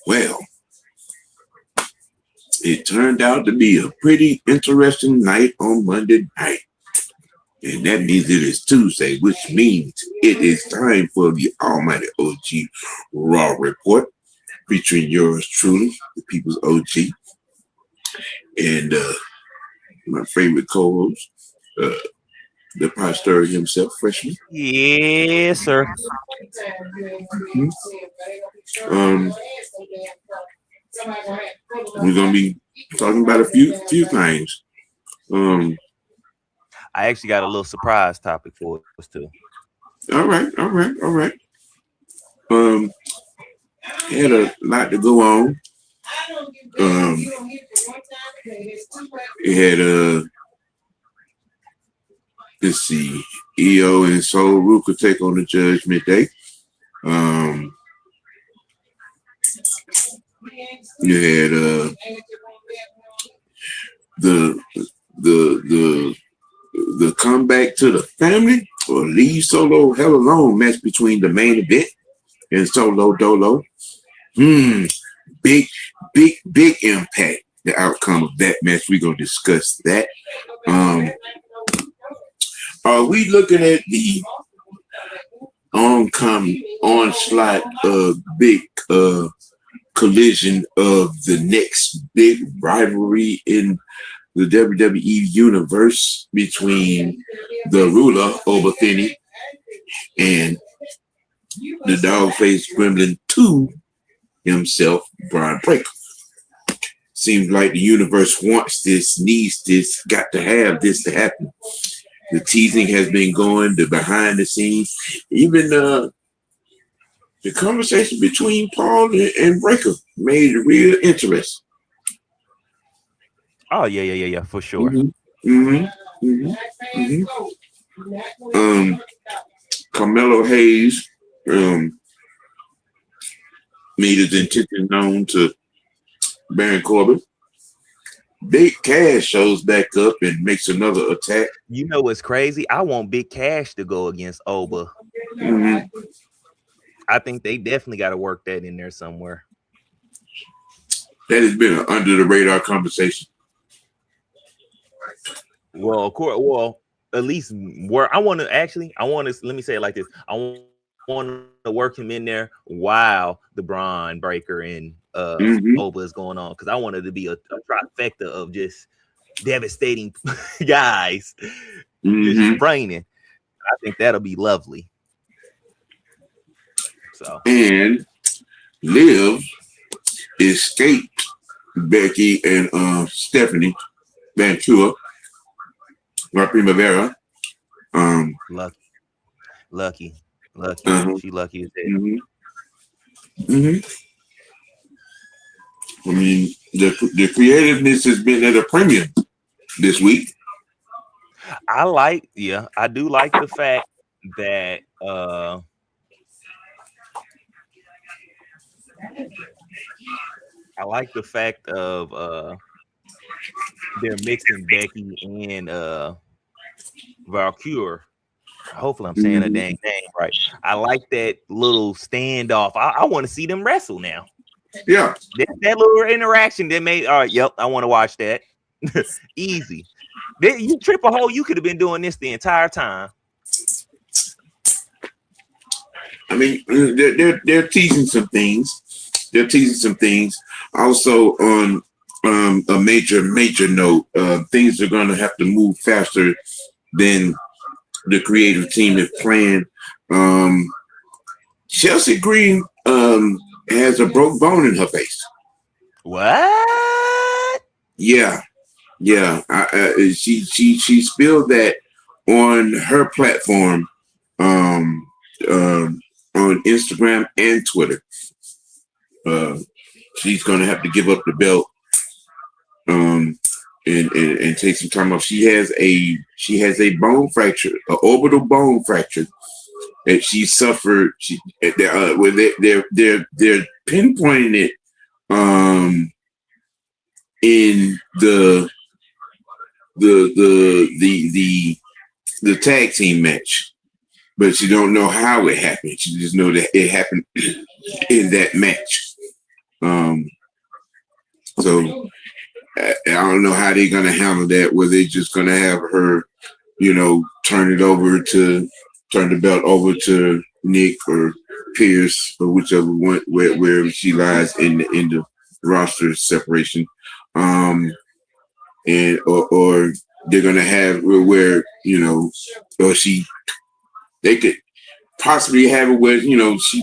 Well. It turned out to be a pretty interesting night on Monday night. And that means it is Tuesday, which means it is time for the Almighty OG Raw Report, featuring yours truly, the People's OG, and my favorite co-host, the pastor himself, Freshman. Yes, sir. Mm-hmm. We're gonna be talking about a few things. I actually got a little surprise topic for us too. All right. Had a lot to go on. It had let's see, Iyo and Sol could take on the Judgement Day. You had the comeback to the family or leave Solo hell alone match between the main event and Solo Dolo. Big impact. The outcome of that match. We're gonna discuss that. Are we looking at the onslaught of big collision of the next big rivalry in the WWE universe between the ruler Oba Femi and the dog-faced gremlin 2 himself, Bron Breakker? Seems like the universe wants this, needs this, got to have this to happen. The teasing has been going, the behind the scenes, even the conversation between Paul and Breakker made it real interesting. Oh yeah, for sure. Carmelo Hayes made his intention known to Baron Corbin. Big Cash shows back up and makes another attack. You know what's crazy? I want Big Cash to go against Oba. I think they definitely got to work that in there somewhere. That has been an under the radar conversation. Well, of course. Well, at least where I want to. Let me say it like this: I want to work him in there while the Bron Breakker and Oba is going on, because I want it to be a trifecta of just devastating guys just spraining. I think that'll be lovely. So, and Liv escaped Becky and Stephanie Ventura, La Primavera. Lucky. She lucky as hell. I mean, the creativeness has been at a premium this week. I do like the fact that I like the fact of they're mixing Becky and Vaquer. Hopefully I'm saying a dang name right. I like that little standoff. I want to see them wrestle now. Yeah. That little interaction that made, all right, yep, I want to watch that. Easy. You trip a hole, you could have been doing this the entire time. I mean, they're teasing some things. Also, on a major note, things are going to have to move faster than the creative team has planned. Chelsea Green has a broke bone in her face. What? Yeah. She spilled that on her platform, on Instagram and Twitter. She's gonna have to give up the belt, um, and take some time off. She has a bone fracture, an orbital bone fracture that she suffered. Where they're pinpointing it in the tag team match, but you don't know how it happened. You just know that it happened in that match. So I don't know how they're gonna handle that. Whether they're just gonna have her, turn the belt over to Nick or Pierce or whichever one, wherever she lies in the roster separation, and or they're gonna have where or they could possibly have it where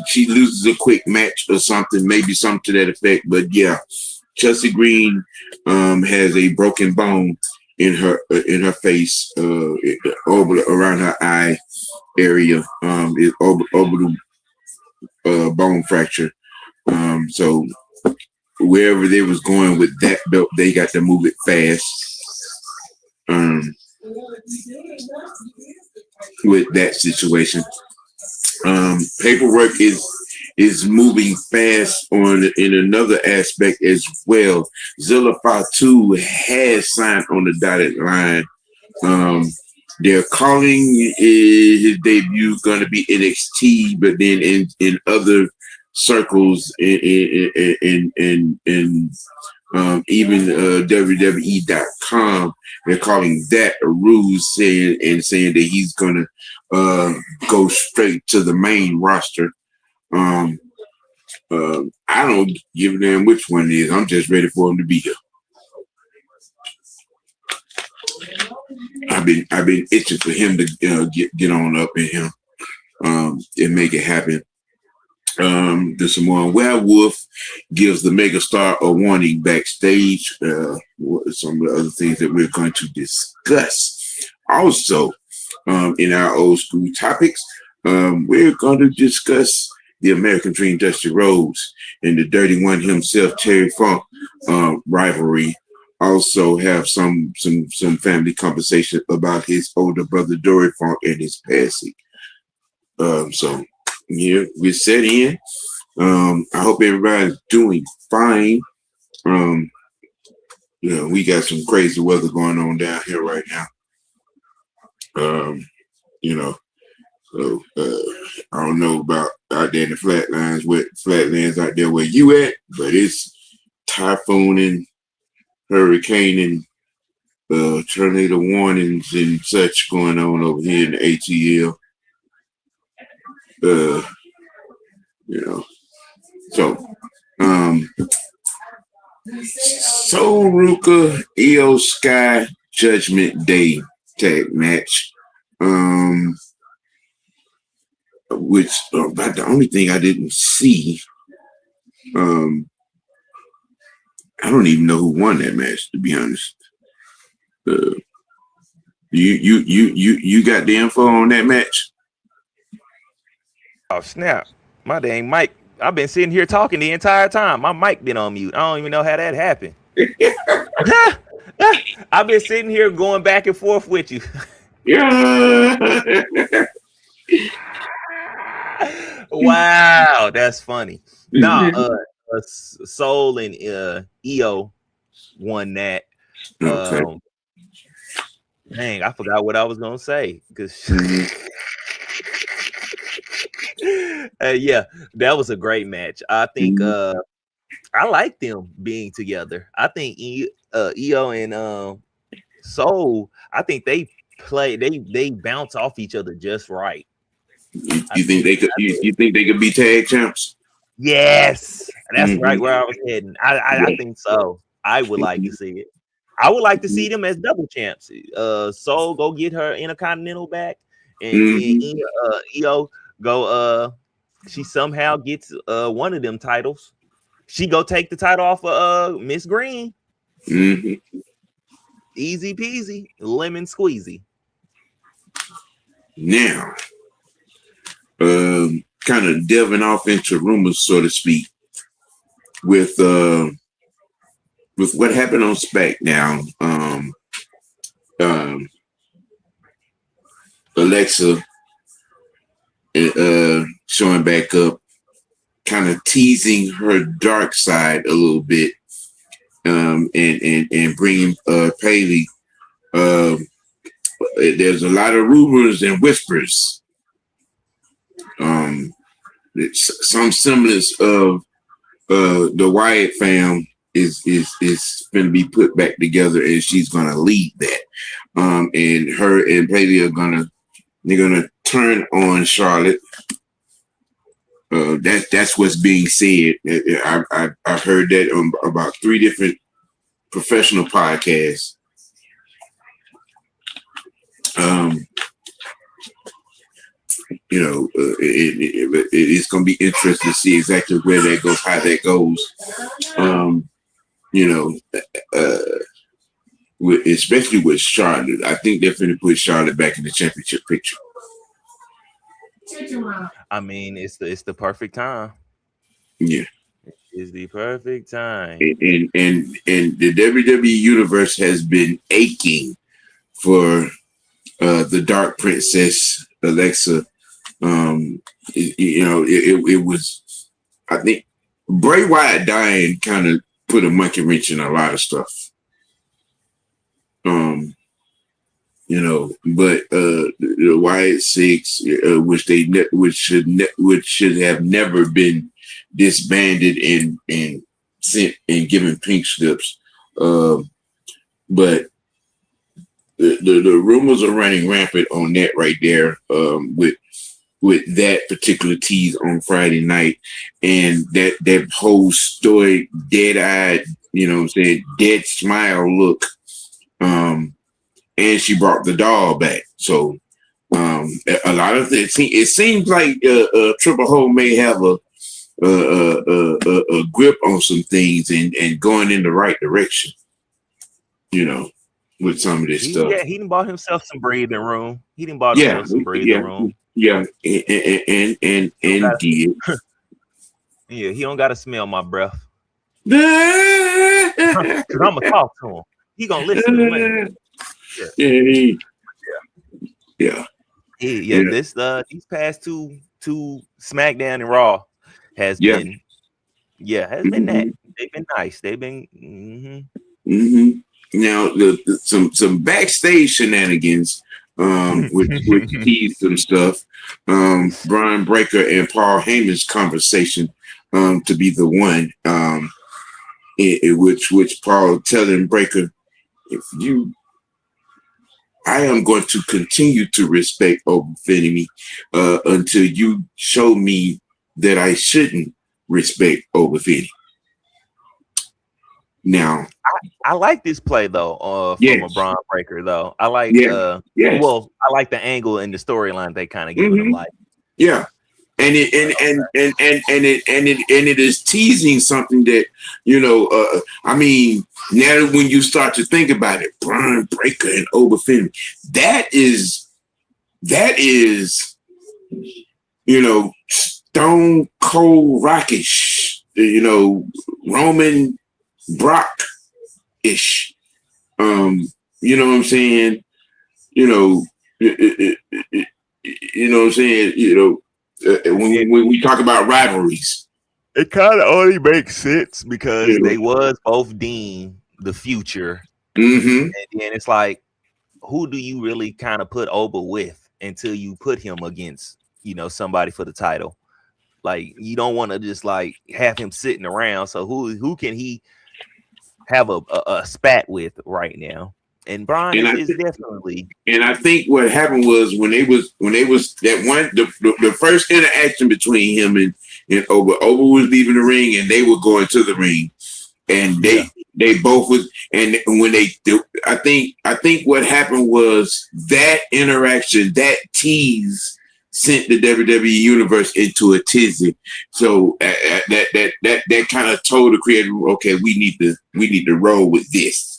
she loses a quick match or something, maybe something to that effect. But yeah, Chelsea Green has a broken bone in her face, around her eye area, orbital bone fracture. So wherever they was going with that belt, they got to move it fast. With that situation, paperwork is moving fast in another aspect as well. Zilla Fatu has signed on the dotted line. They're calling his debut going to be NXT, but then in other circles, in even WWE.com, they're calling that a ruse, saying that he's going to go straight to the main roster. I don't give a damn which one it is. I'm just ready for him to be here. I've been itching for him to get on up in him and make it happen. The Samoan Werewolf gives the Megastar a warning backstage. Some of the other things that we're going to discuss. Also, in our old school topics, we're going to discuss the American Dream, Dusty Rhodes, and the Dirty One himself, Terry Funk, rivalry. Also have some family conversation about his older brother Dory Funk and his passing. So here we're set in. I hope everybody's doing fine. We got some crazy weather going on down here right now. So I don't know about out there in the flatlands out there where you at, but it's typhooning, hurricane, and tornado warnings and such going on over here in the ATL. So Soul Ruka, Iyo Sky, Judgment Day tag match. Which about the only thing I didn't see. I don't even know who won that match, to be honest. You got the info on that match? Oh snap! My dang mic. I've been sitting here talking the entire time. My mic been on mute. I don't even know how that happened. I've been sitting here going back and forth with you. Yeah. Wow, that's funny. Nah, Soul and Iyo won that. Okay. Dang, I forgot what I was gonna say because yeah, that was a great match. I think I like them being together. I think Iyo and Soul, I think they play, they bounce off each other just right. You think they could? You think they could be tag champs? Yes, that's right where I was heading. I think so. I would like to see it. I would like to see them as double champs. Soul go get her Intercontinental back, and Iyo go. She somehow gets one of them titles. She go take the title off of Miss Green. Easy peasy, lemon squeezy. Now, kind of delving off into rumors, so to speak. with what happened on SmackDown. Alexa showing back up, kind of teasing her dark side a little bit, and bringing Paisley. There's a lot of rumors and whispers. It's some semblance of the Wyatt fam is going to be put back together, and she's going to lead that. And her and Paisley they're gonna turn on Charlotte. That's what's being said. I've heard that on about 3 different professional podcasts. It's going to be interesting to see exactly where that goes, how that goes. Especially with Charlotte, I think they're going to put Charlotte back in the championship picture. I mean, it's the perfect time. Yeah, it's the perfect time. And the WWE universe has been aching for the Dark Princess Alexa. It was, I think, Bray Wyatt dying kind of put a monkey wrench in a lot of stuff. But the Wyatt Six, which should have never been disbanded and sent and given pink slips, but the rumors are running rampant on that right there, with that particular tease on Friday night, and that whole story, dead-eyed, dead smile look. And she brought the doll back. So a lot of it seems like Triple H may have a grip on some things and going in the right direction. With some of this stuff. Yeah, he done bought himself some breathing room. Himself some breathing room. Yeah, and did. Yeah, he don't gotta smell my breath. Cause I'm gonna talk to him. He gonna listen to me. Yeah. This these past two SmackDown and Raw has been that. They've been nice. They've been Now some backstage shenanigans with tease some stuff. Bron Breakker and Paul Heyman's conversation to be the one which Paul telling Breakker, I am going to continue to respect Obafemi until you show me that I shouldn't respect Obafemi. Now, I like this play though, from a Bron Breakker though. I like, well, I like the angle and the storyline they kind of give him like. Yeah, and it is teasing something that I mean, now when you start to think about it, Bron Breakker and Obafemi, that is Stone Cold Rockish, Roman Brock-ish. You know what I'm saying? When we talk about rivalries. It kind of only makes sense because they was both deemed the future. And then it's like, who do you really kind of put Oba with until you put him against, somebody for the title? Like, you don't want to just like have him sitting around. So who can he have a spat with right now? And Bron is definitely. And I think what happened was when they was that one the first interaction between him and Oba was leaving the ring and they were going to the ring, and they both was, and when they do, I think what happened was that interaction, that tease sent the WWE universe into a tizzy. So that kind of told the creator, okay, we need to roll with this.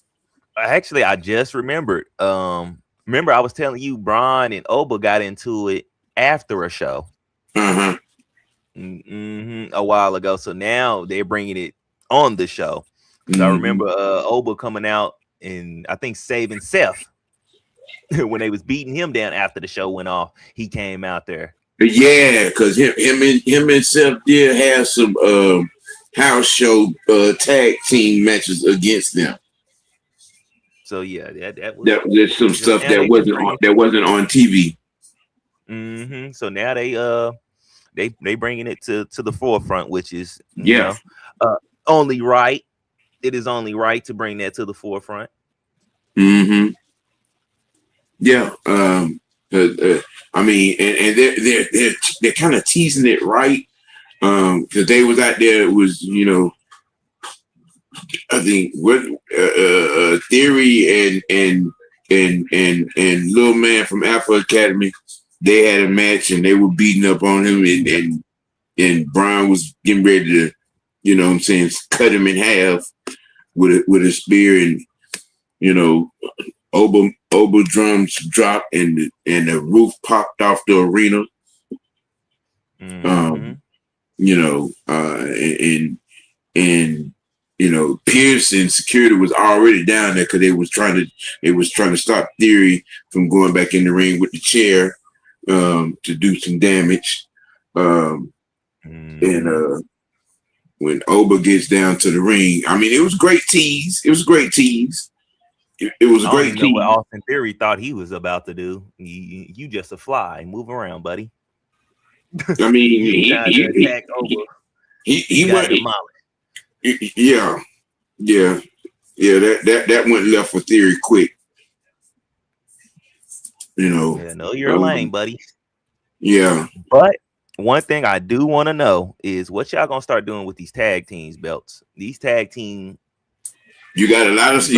Actually, I just remembered. Remember I was telling you Bron and Oba got into it after a show. A while ago. So now they're bringing it on the show. Because I Mhm. remember Oba coming out and I think saving Seth when they was beating him down after the show went off. He came out there. Yeah, because him and Seth did have some house show tag team matches against them. So yeah, that was There's some stuff that wasn't on TV. Mm-hmm. So now they bringing it to the forefront, which is Yeah. only right. It is only right to bring that to the forefront. Mm-hmm. Yeah. I mean, and they're kind of teasing it right. Because they was out there. It was, I think what Theory and Little Man from Alpha Academy, they had a match and they were beating up on him and Bron was getting ready to, what I'm saying, cut him in half with a spear, and Oba drums dropped and the roof popped off the arena. Mm-hmm. And Pierce and security was already down there because they was trying to stop Theory from going back in the ring with the chair to do some damage. And when Oba gets down to the ring, I mean, it was a great tease. It was a great tease. It was a great tease. Know what Austin Theory thought he was about to do. You just a fly. Move around, buddy. I mean, he went demolished. Yeah. That went left for Theory quick. Yeah, know your lane, buddy. Yeah. But one thing I do want to know is what y'all gonna start doing with these tag teams belts. These tag team. You got a lot of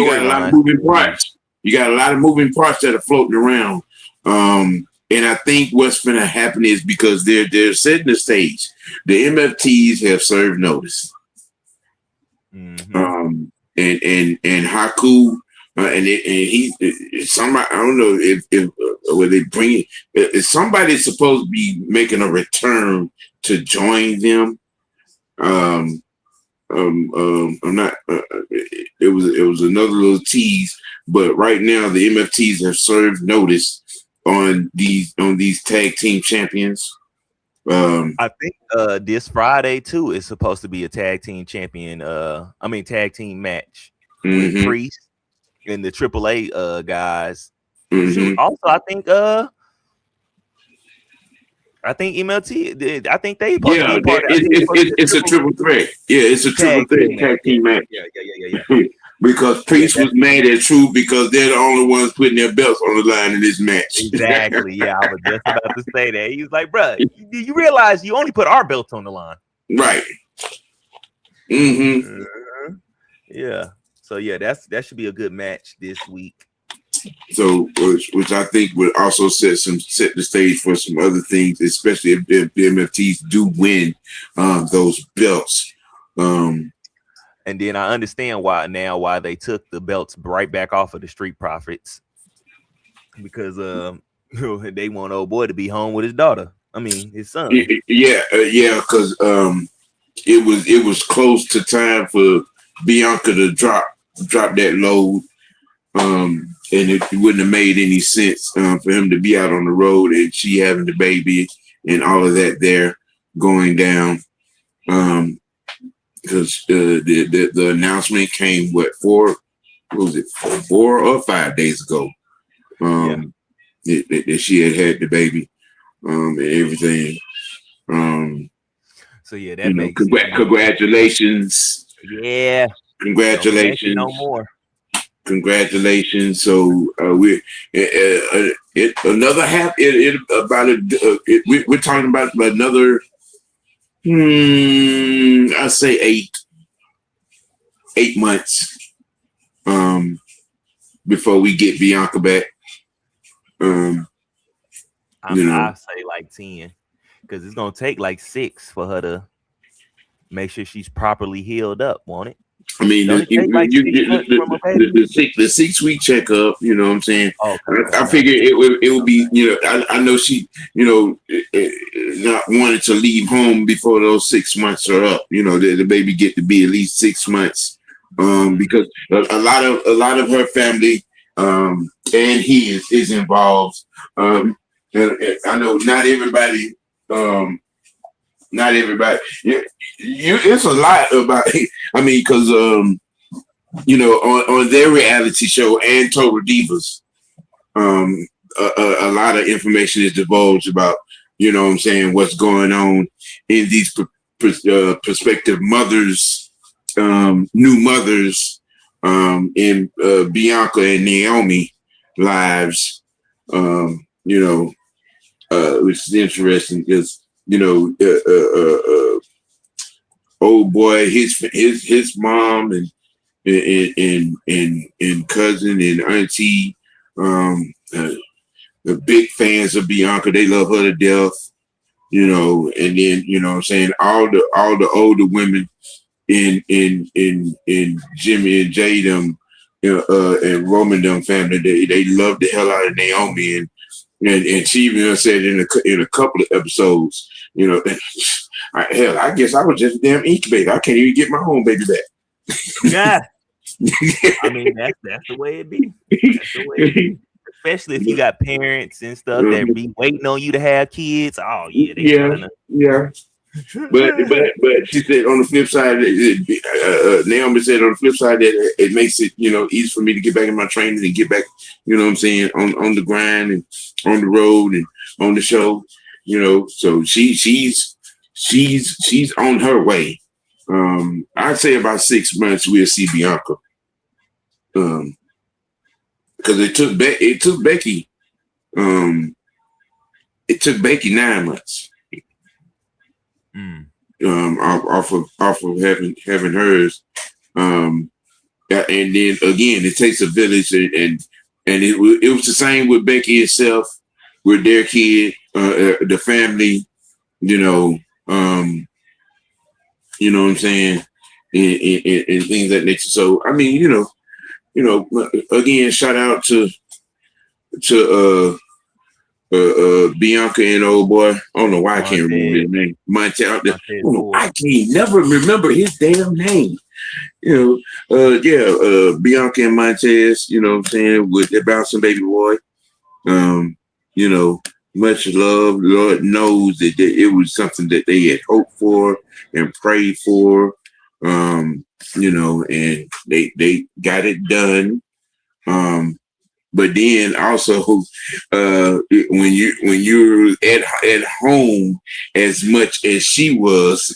moving parts. You got a lot of moving parts that are floating around. And I think what's going to happen is because they're setting the stage. The MFTs have served notice. Mm-hmm. And Haku and he somebody, I don't know if where they bring it. If somebody's supposed to be making a return to join them. I'm not. It was another little tease, but right now the MFTs have served notice on these tag team champions. I think this Friday too is supposed to be a tag team champion. Tag team match with Priest and the AAA guys. Mm-hmm. Also, I think MLT. I think they. It's a triple threat. Yeah, it's a triple threat tag team match. Yeah. Because Priest was mad at Truth because they're the only ones putting their belts on the line in this match. Exactly. Yeah, I was just about to say that. He was like, "Bro, you realize you only put our belts on the line, right?" Mm-hmm. Yeah. So yeah, that should be a good match this week. So, which I think would also set the stage for some other things, especially if the MFTs do win those belts. And then I understand why they took the belts right back off of the Street Profits because they want old boy to be home with his daughter. I mean, his son. Yeah, because it was close to time for Bianca to drop that load. And it wouldn't have made any sense for him to be out on the road and she having the baby and all of that there going down. Because the announcement came 4 or 5 days ago. That she had the baby and everything. So yeah, that makes congratulations. Yeah, congratulations. No more. Congratulations! So we're another half. We're talking about another. I say 8 months. Before we get Bianca back. I say like 10, because it's gonna take like 6 for her to make sure she's properly healed up. Won't it? I mean, Don't it take like 6 months from a baby? the 6 week checkup. You know what I'm saying? Okay. I figure it would be. I know she. Not wanting to leave home before those 6 months are up. The baby get to be at least 6 months. Because a lot of her family and he is involved. And I know not everybody. Not everybody. It's a lot about. I mean, because on their reality show and Total Divas, a lot of information is divulged about, what I'm saying, what's going on in these prospective mothers, new mothers, in Bianca and Naomi lives, which is interesting because, old boy, his mom and cousin and auntie, the big fans of Bianca. They love her to death, and then what I'm saying, all the older women in Jimmy and Jay them, and Roman them family, they love the hell out of Naomi, and she even said in a couple of episodes, hell, I guess I was just a damn incubator. I can't even get my own baby back. Yeah. I mean, that's the way it be. That's the way it be. Especially if you got parents and stuff that be waiting on you to have kids. Oh yeah, yeah. But she said on the flip side, Naomi said on the flip side that it makes it easy for me to get back in my training and get back, what I'm saying, on the grind and on the road and on the show, So she's on her way. I'd say about 6 months we'll see Bianca. Because it took Becky. It took Becky 9 months. Off of having hers. And then again, it takes a village, and it was the same with Becky itself, with their kid, the family. You know what I'm saying, and things of that nature. So I mean, again, shout out to Bianca and old boy. I don't know why I can't remember his name. I can't never remember his damn name. Bianca and Montez, what I'm saying, with their bouncing baby boy. Much love. Lord knows that it was something that they had hoped for and prayed for. And they got it done. But then also, when you're at home as much as she was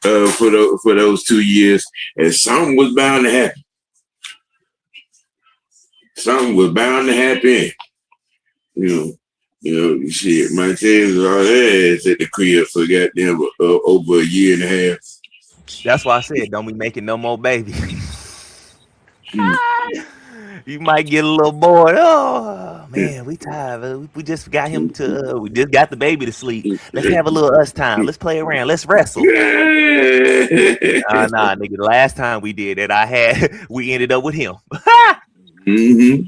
for those 2 years, and something was bound to happen. Something was bound to happen. Shit. Montez was all ass at the crib for goddamn over a year and a half. That's why I said, don't be making no more babies. You might get a little bored. Oh man, we tired. We just got him to. We just got the baby to sleep. Let's have a little us time. Let's play around. Let's wrestle. Nah, nigga. The last time we did that, we ended up with him. Mm-hmm.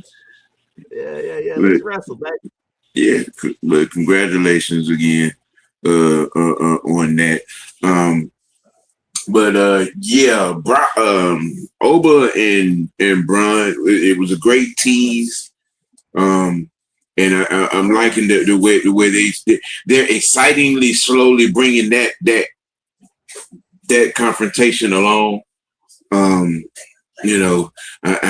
Yeah. Let's wrestle, baby. Yeah, but congratulations again on that. Oba and Bron, it was a great tease. And I'm liking the way they're excitingly slowly bringing that confrontation along. I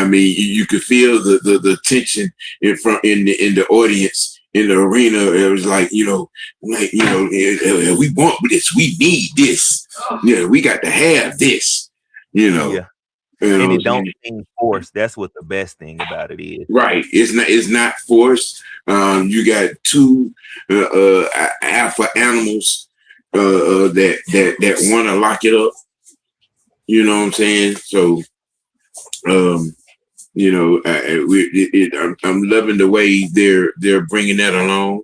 mean, you could feel the tension in the audience, in the arena. It was like, we want this, we need this. We got to have this. Yeah. And it don't seem forced. That's what the best thing about it is. Right. It's not forced. You got two alpha animals that want to lock it up. You know what I'm saying? So, I'm loving the way they're bringing that along.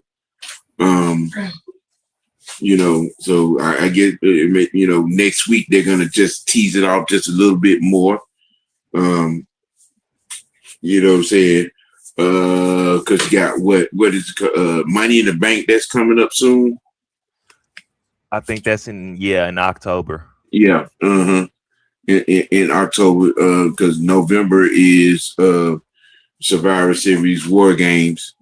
So I get, next week they're gonna just tease it off just a little bit more. You know what I'm saying? Because you got what is Money in the Bank that's coming up soon. I think that's in October. Yeah, in October, because November is Survivor Series War Games.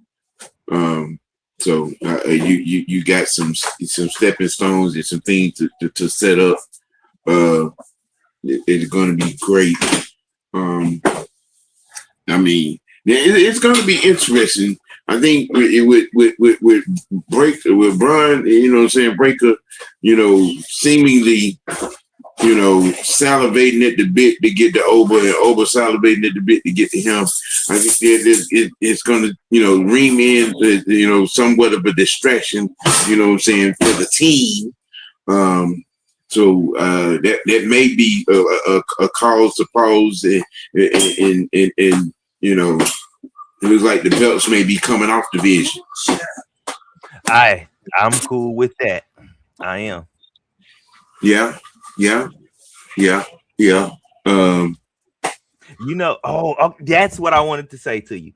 So you got some stepping stones and some things to set up. It's going to be great. I mean, it's going to be interesting. I think with Breaker, with Bron, you know what I'm saying, Breaker, seemingly, salivating at the bit to get to Oba and Oba salivating at the bit to get to him. I think it's going to, ream in, somewhat of a distraction, you know what I'm saying, for the team. So that may be a cause to pause, and it looks like the belts may be coming off the vision. I'm cool with that. I am. Yeah. That's what I wanted to say to you.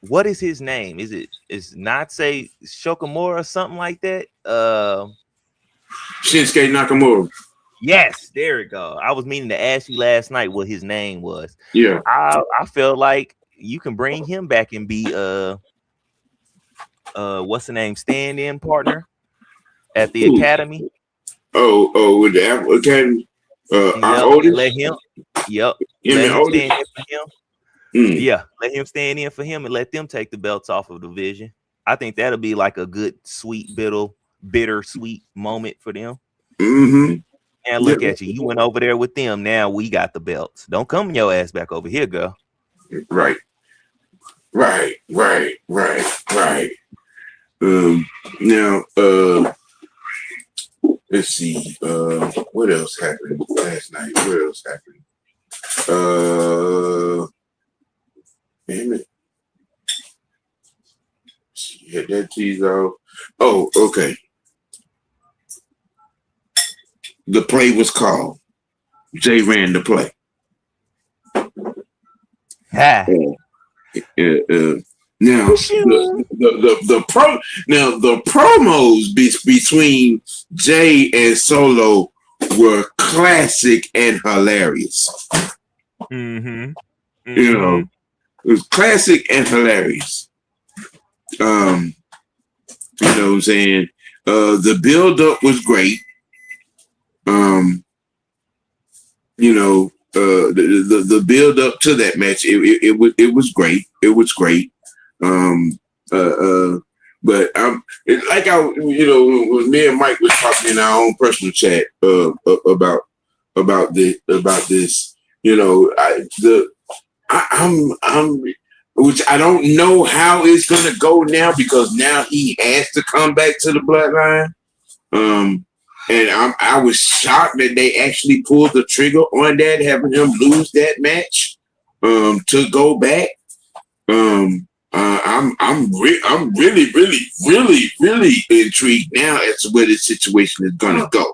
What is his name? Is not say Shokamura or something like that? Shinsuke Nakamura. Yes, there we go. I was meaning to ask you last night what his name was. Yeah. I feel like you can bring him back and be what's the name? Stand-in partner at the academy. With the academy. Let him. Yep. Let him stand in for him. Yeah, let him stand in for him and let them take the belts off of the division. I think that'll be like a good, sweet, bittersweet moment for them. Mm-hmm. And look at you. You went over there with them. Now we got the belts. Don't come your ass back over here, girl. Right. Now, let's see. What else happened last night? What else happened? Damn it. Hit that tease off. Oh, okay. The play was called. Jay ran the play. Now the promos between Jay and Solo were classic and hilarious. Mm-hmm. It was classic and hilarious. You know what I'm saying? The build-up was great. The build-up to that match, it was great. It was great. But when me and Mike was talking in our own personal chat about this, I'm which I don't know how it's gonna go now, because now he has to come back to the bloodline. And I was shocked that they actually pulled the trigger on that, having him lose that match to go back. I'm really intrigued now as to where this situation is gonna go.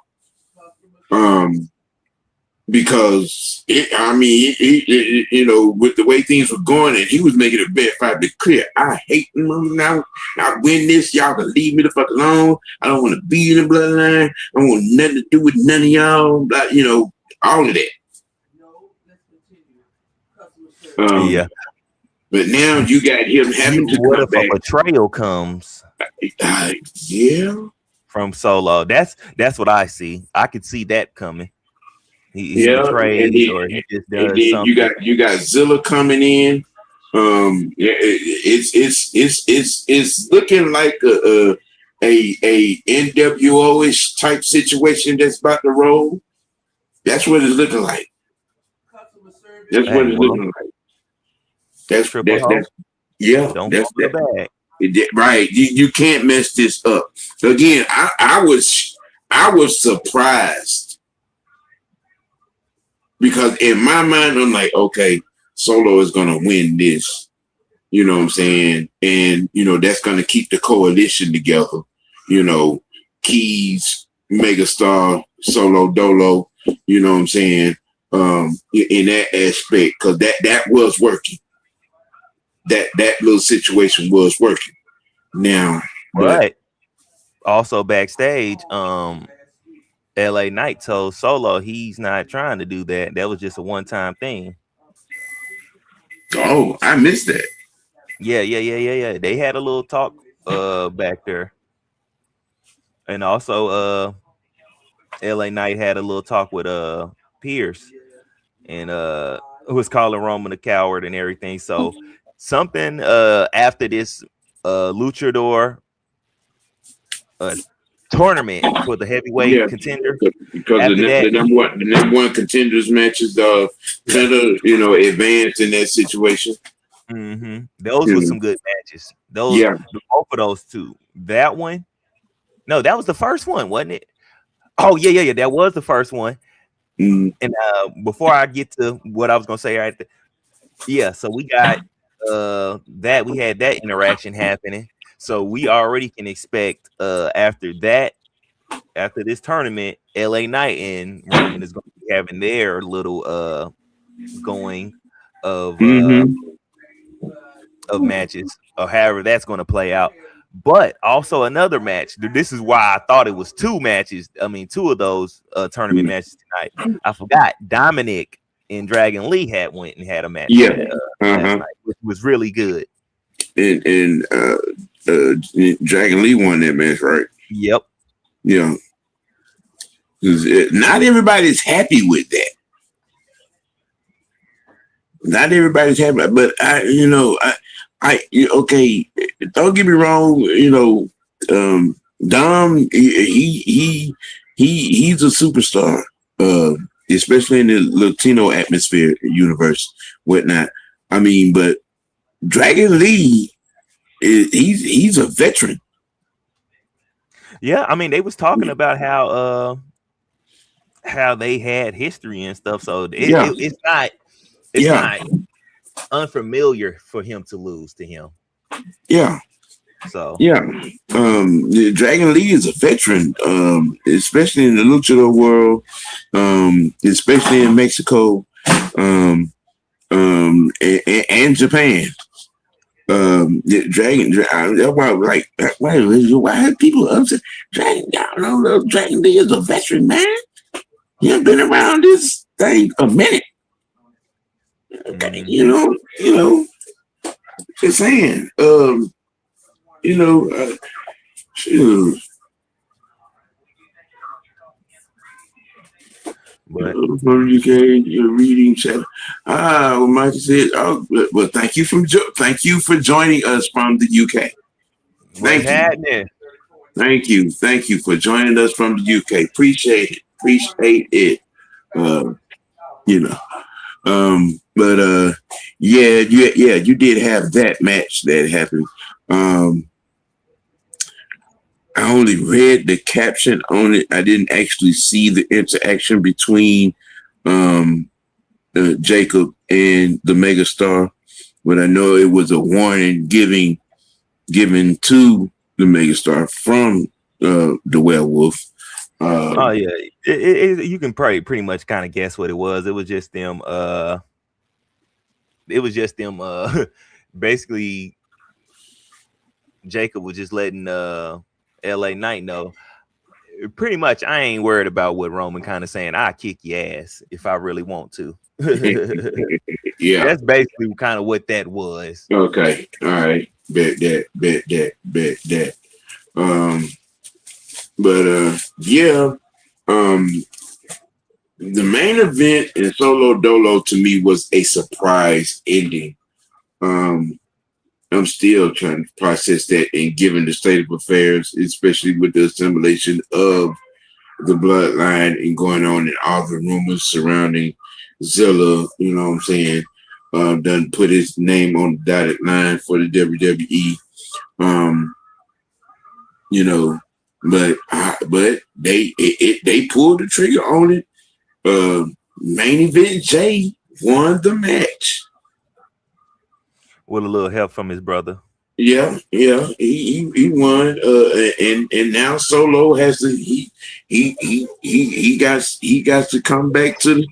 Because with the way things were going, and he was making a bad fight to clear. I hate him now. I win this, y'all can leave me the fuck alone. I don't want to be in the bloodline. I don't want nothing to do with none of y'all. All of that. Yeah. But now you got him having to what come if back. A betrayal comes? Yeah. From Solo. That's what I see. I could see that coming. He betrays, or he just does something. You got Zilla coming in. It's looking like a NWO-ish type situation that's about to roll. That's what it's looking like. That's what it's looking like. That's yeah. Don't that's the bag. Right. You can't mess this up. Again, I was surprised. Because in my mind, I'm like, okay, Solo is going to win this. You know what I'm saying? And, that's going to keep the coalition together. Keys, Megastar, Solo Dolo. You know what I'm saying? In that aspect, because that was working. That little situation was working. Now, but also backstage, LA Knight told Solo he's not trying to do that. That was just a one-time thing. oh, I missed that. Yeah. They had a little talk back there. And also LA Knight had a little talk with Pierce and was calling Roman a coward and everything. So something after this luchador tournament for the heavyweight contender. Because after the number one contenders matches kind of advanced in that situation. Those were some good matches. Both of those two. That one, no, that was the first one, wasn't it? Oh yeah. That was the first one. And before I get to what I was gonna say, so we got that we had that interaction happening. So we already can expect after this tournament, LA Knight and Roman is going to be having their little going of matches, or however that's going to play out. But also another match. This is why I thought it was two matches. I mean, two of those tournament matches tonight. I forgot Dominic and Dragon Lee went and had a match. Last night, which was really good. And Dragon Lee won that match, right? Yep. Yeah. Not everybody's happy with that. Not everybody's happy, but okay. Don't get me wrong. Dom, he's a superstar, especially in the Latino atmosphere, universe, whatnot. I mean, but Dragon Lee, he's a veteran. Yeah, I mean, they was talking about how they had history and stuff, so it's not unfamiliar for him to lose to him. Yeah. So Dragon Lee is a veteran, especially in the luchador world, especially in Mexico, and Japan. Why have people upset? Dragon Lee is a veteran, man. He's been around this thing a minute. Okay, just saying. Shoot. But your reading chat. Mike said, well, thank you for joining us from the UK. Thank you for joining us from the UK. Appreciate it. You did have that match that happened. I only read the caption on it. I didn't actually see the interaction between Jacob and the Megastar, but I know it was a warning given to the Megastar from the Werewolf. You can probably pretty much kind of guess what it was. It was just them. Basically, Jacob was just letting LA Knight know. Pretty much, I ain't worried about what Roman kind of saying. I kick your ass if I really want to. Yeah, that's basically kind of what that was. Okay, all right, bet that. The main event in Solo Dolo to me was a surprise ending. I'm still trying to process that, and given the state of affairs, especially with the assimilation of the bloodline and going on and all the rumors surrounding Zilla, you know what I'm saying, done put his name on the dotted line for the WWE. But they pulled the trigger on it. Main event Jay won the match with a little help from his brother. Yeah, yeah, he won, and now Solo has to he got to come back to the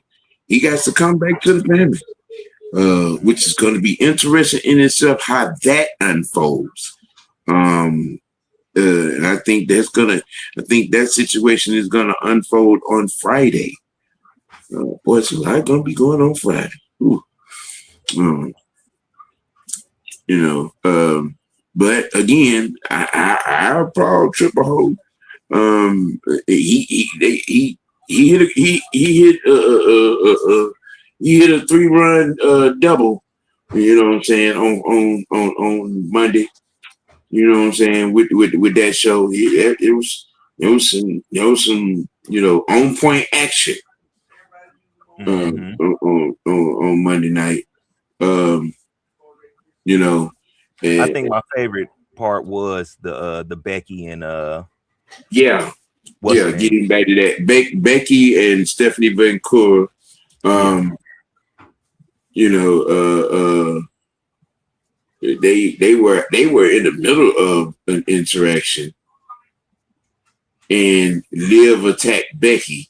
family, which is going to be interesting in itself how that unfolds. Um, and I think that situation is gonna unfold on Friday. Boy, it's a lot gonna be going on Friday. Ooh. Um, you know, but again, I applaud Triple H. He hit he hit a 3-run double. You know what I'm saying on Monday. You know what I'm saying with that show. It was some on point action on Monday night. Um, you know, I and think my favorite part was the Becky and yeah, what's her yeah. name? Getting back to that, Becky and Stephanie Vaquer. Yeah. You know, they were in the middle of an interaction, and Liv attacked Becky.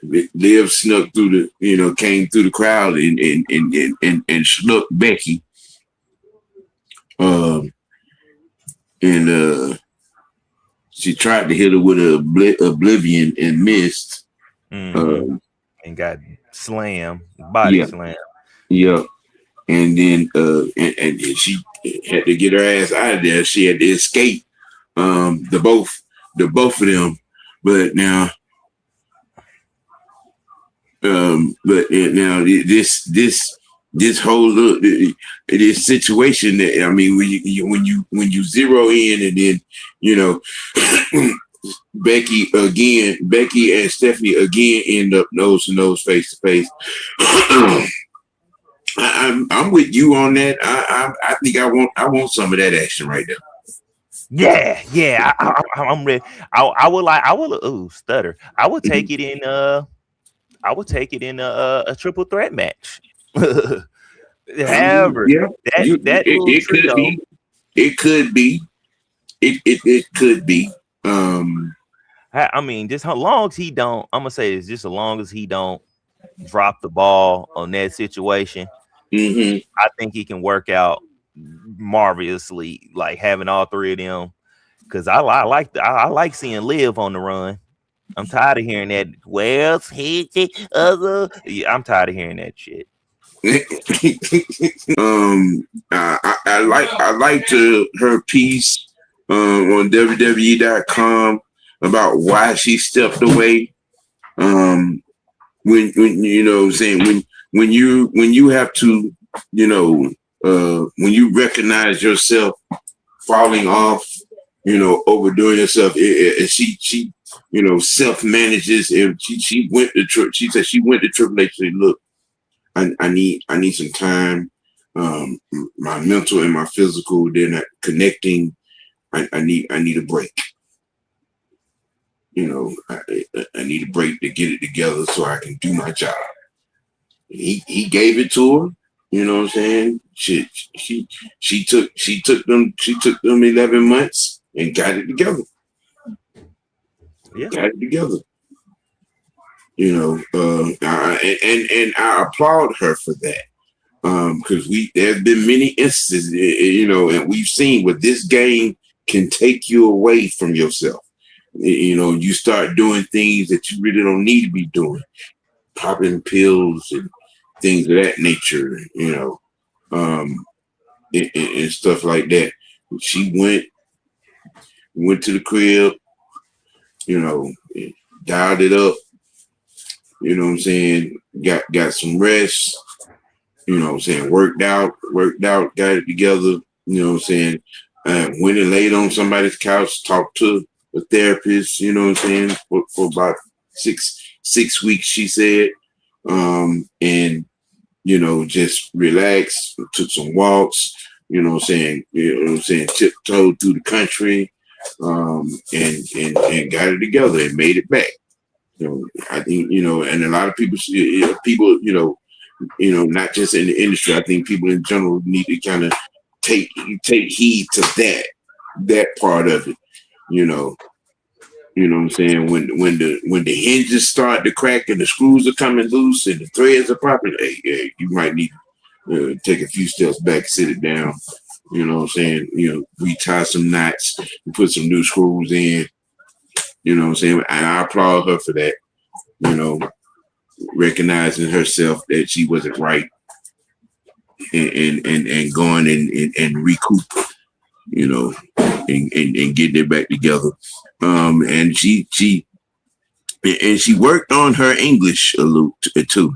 Liv snuck through came through the crowd and snuck Becky. Um, and she tried to hit her with a oblivion and missed. And got slammed, body Yeah, slam. yeah. And then and she had to get her ass out of there. She had to escape the both of them. But now this whole this situation that I mean when you zero in and then Becky and Stephanie again end up nose to nose, face to face. I'm with you on that. I think I want some of that action right there. Yeah. I'm ready. I will stutter. I would take it in a triple threat match. However, Yeah, that little it could trio. be. It could be. It could be. I mean, just how long as he don't, I'm gonna say this, just as long as he don't drop the ball on that situation, I think he can work out marvelously, like having all three of them. Because I like seeing Liv on the run. I'm tired of hearing that. Well, hit the other. Yeah, I'm tired of hearing that shit. I liked her piece on WWE.com about why she stepped away. When you know what I'm saying when you have to when you recognize yourself falling off, overdoing yourself, she self manages, and she went to she said she went to Triple H and said, look, I need some time. My mental and my physical, they're not connecting. I need a break. I need a break to get it together so I can do my job. He gave it to her. You know what I'm saying? She took them 11 months and got it together. Yeah. Got it together. And I applaud her for that. Because there's been many instances, and we've seen what this game can take you away from yourself. You start doing things that you really don't need to be doing, popping pills and things of that nature, and stuff like that. She went to the crib, dialed it up, you know what I'm saying, got some rest, you know what I'm saying, worked out, got it together, you know what I'm saying, went and laid on somebody's couch, talked to a therapist, you know what I'm saying, for about six weeks, she said, and just relaxed, took some walks, tiptoed through the country, and got it together and made it back. I think, and a lot of people, not just in the industry, I think people in general need to kind of take heed to that part of it. You know what I'm saying? When the hinges start to crack and the screws are coming loose and the threads are popping, hey, you might need to take a few steps back, sit it down. You know what I'm saying? Retie some knots, and put some new screws in. You know what I'm saying? And I applaud her for that. Recognizing herself that she wasn't right and going and recoup, and getting it back together. And she worked on her English a little too,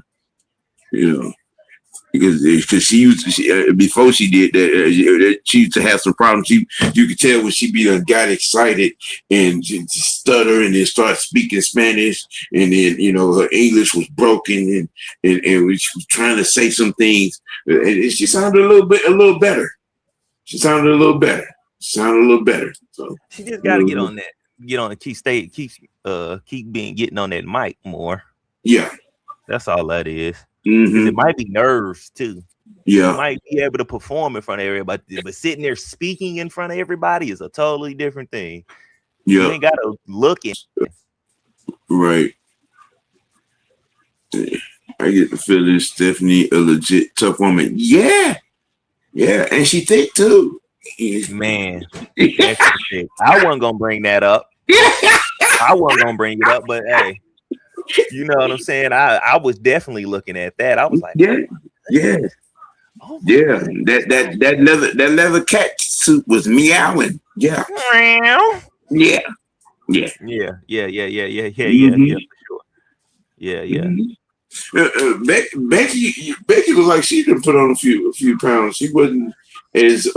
because she used to, before she did that, she used to have some problems. You could tell when she got excited and stutter and then start speaking Spanish, and then her English was broken, and she was trying to say some things, and she sounded a little better. Sounded a little better. So she just got to get on that. Get on it. Getting on that mic more. Yeah, that's all that is. Mm-hmm. It might be nerves too. Yeah, you might be able to perform in front of everybody, but sitting there speaking in front of everybody is a totally different thing. Yeah, you ain't got to look in. Right. I get the feeling Stephanie a legit tough woman. Yeah, and she thick too. Man, I wasn't gonna bring that up. I wasn't gonna bring it up, but hey, you know what I'm saying? I was definitely looking at that. I was like, yeah. Oh yeah, that leather cat suit was meowing. Yeah. Yeah. Yeah, Mm-hmm. for sure. Yeah. Mm-hmm. Becky looked like she done put on a few pounds. She wasn't as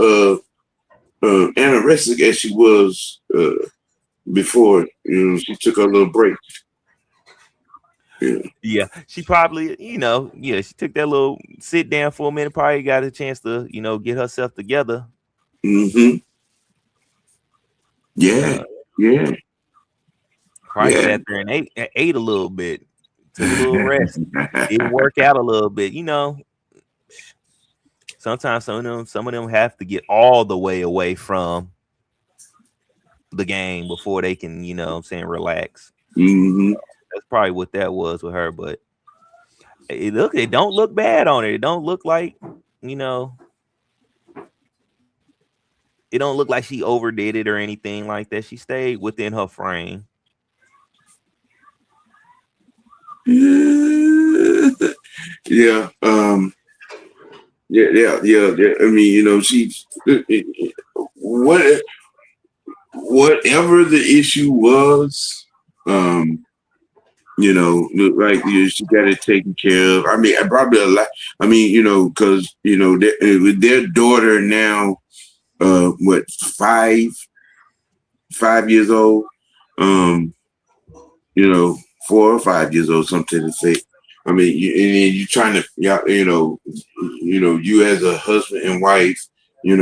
anorexic as she was before. She took a little break. Yeah, she probably, she took that little sit down for a minute, probably got a chance to, get herself together. Mm-hmm. Yeah. Probably sat there and ate a little bit, took a little rest, didn't work out a little bit. Sometimes some of them have to get all the way away from the game before they can, relax. Mm-hmm. That's probably what that was with her, but it don't look bad on it. It don't look like, it don't look like she overdid it or anything like that. She stayed within her frame. Yeah. Yeah. I mean, she's whatever the issue was, like she got it taken care of. I mean, I probably a lot. I mean, because with their daughter now, what 5 years old, 4 or 5 years old, something to say. I mean, you're trying to, you as a husband and wife, and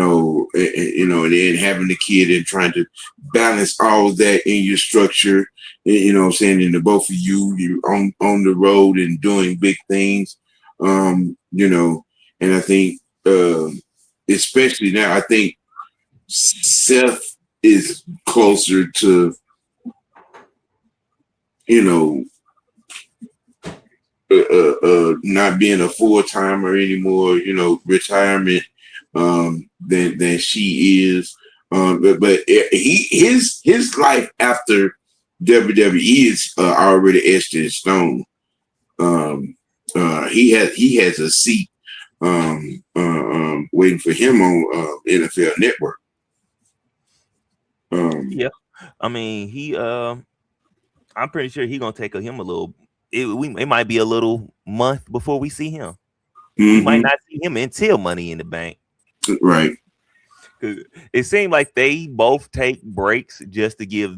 then having the kid and trying to balance all of that in your structure, what I'm saying, and the both of you on the road and doing big things, and I think, especially now, I think Seth is closer to, not being a full-timer anymore, retirement, than she is. But his life after WWE is already etched in stone. He has a seat waiting for him on NFL Network. Yeah, I mean, I'm pretty sure he's gonna take him a little. It might be a little month before we see him. Mm-hmm. We might not see him until Money in the Bank. Right. It seemed like they both take breaks just to give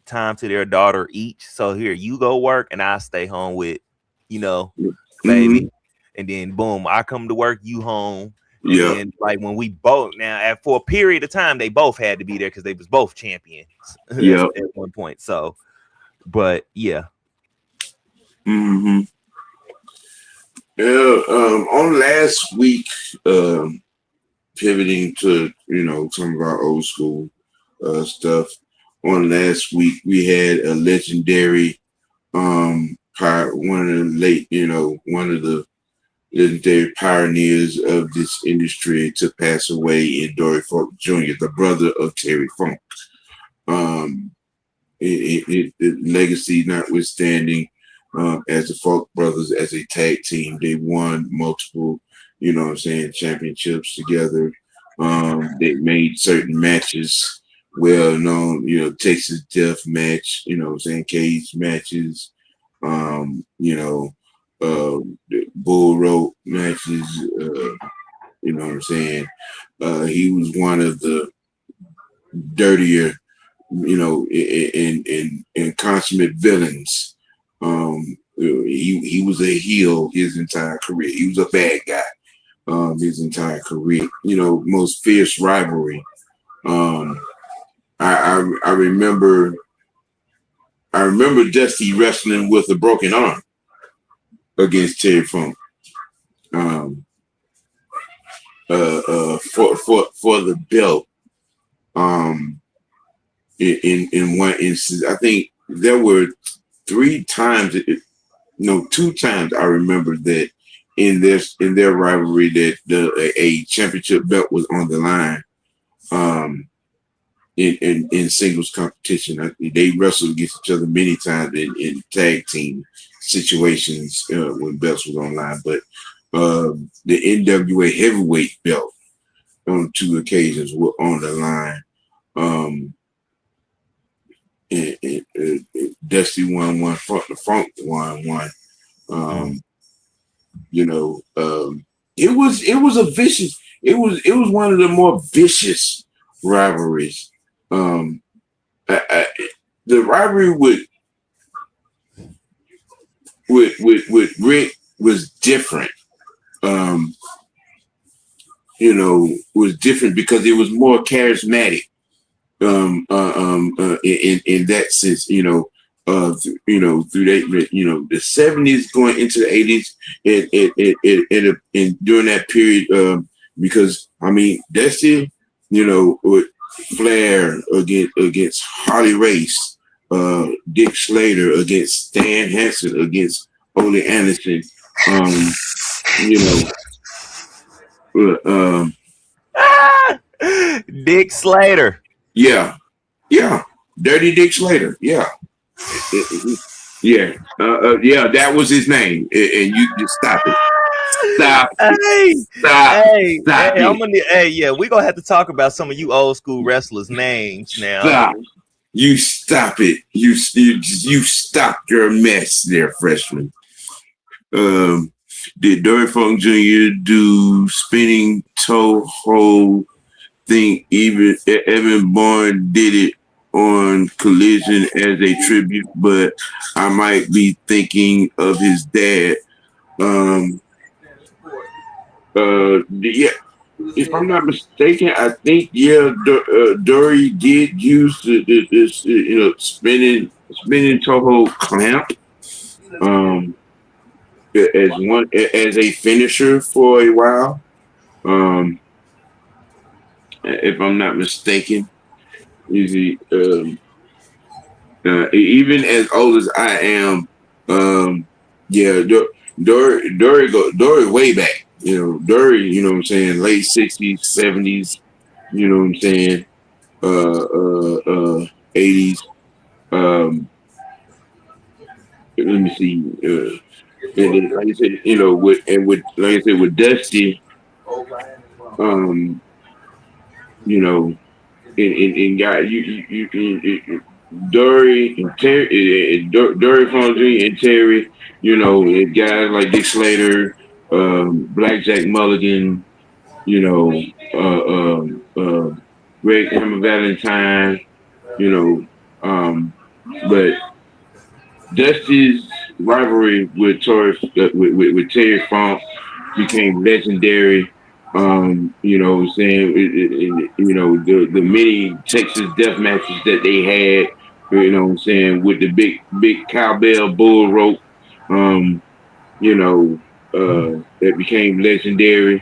time to their daughter each. So here, you go work and I stay home with, baby. Mm-hmm. And then boom, I come to work, you home. And yeah. then like when we both for a period of time, they both had to be there because they was both champions at one point. So, but yeah. Mm-hmm. Yeah. On last week, pivoting to, some of our old school stuff. On last week, we had a legendary, one of the late, one of the legendary pioneers of this industry to pass away in Dory Funk Jr., the brother of Terry Funk. Legacy notwithstanding, as the Funk brothers, as a tag team, they won multiple, championships together. They made certain matches well known, Texas Death Match, cage matches, bull rope matches, he was one of the dirtier, in consummate villains. He was a heel his entire career. He was a bad guy his entire career. Most fierce rivalry. I remember Dusty wrestling with a broken arm against Terry Funk. For the belt. In one instance, I think there were 2 times I remember that in their rivalry that a championship belt was on the line. In singles competition, they wrestled against each other many times in tag team situations when belts was online. But the NWA heavyweight belt on 2 occasions were on the line. Dusty won one, the Funk won one. It was a vicious. It was one of the more vicious rivalries. The rivalry with Rick was different. Was different because it was more charismatic. In that sense, through that, the 70s going into the 80s, and during that period, because Dusty, with Flair against Harley Race, Dick Slater against Stan Hansen against Ole Anderson, Dick Slater. Yeah, Dirty Dick Slater. Yeah, that was his name. And you just stop it. Stop. We're gonna have to talk about some of you old school wrestlers' names now. Stop. You stop it. You stop your mess there, freshman. Did Dory Funk Jr. do spinning toe hold? Think even Evan Bourne did it on Collision as a tribute, but I might be thinking of his dad. If I'm not mistaken, I think Dory did use this spinning toe clamp as a finisher for a while. If I'm not mistaken, usually even as old as I am, Dory way back. Dory, late 60s, 70s, 80s. Let me see. And like I said, with Dusty, and guy, Dory and Terry, Dory Funk Jr. and Terry, guys like Dick Slater, Blackjack Mulligan, Greg Hammer Valentine, but Dusty's rivalry with Terry Funk became legendary. The many Texas death matches that they had, with the big cowbell bull rope, that became legendary.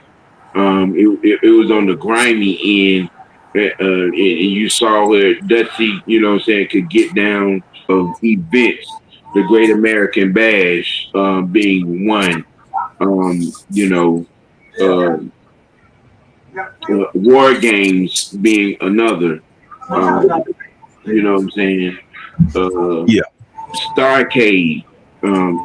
It was on the grimy end, and you saw where Dusty, you know what I'm saying, could get down of events. The Great American Bash being one, you know, uh, War Games being another. Um, you know what I'm saying? Uh, Yeah. Starcade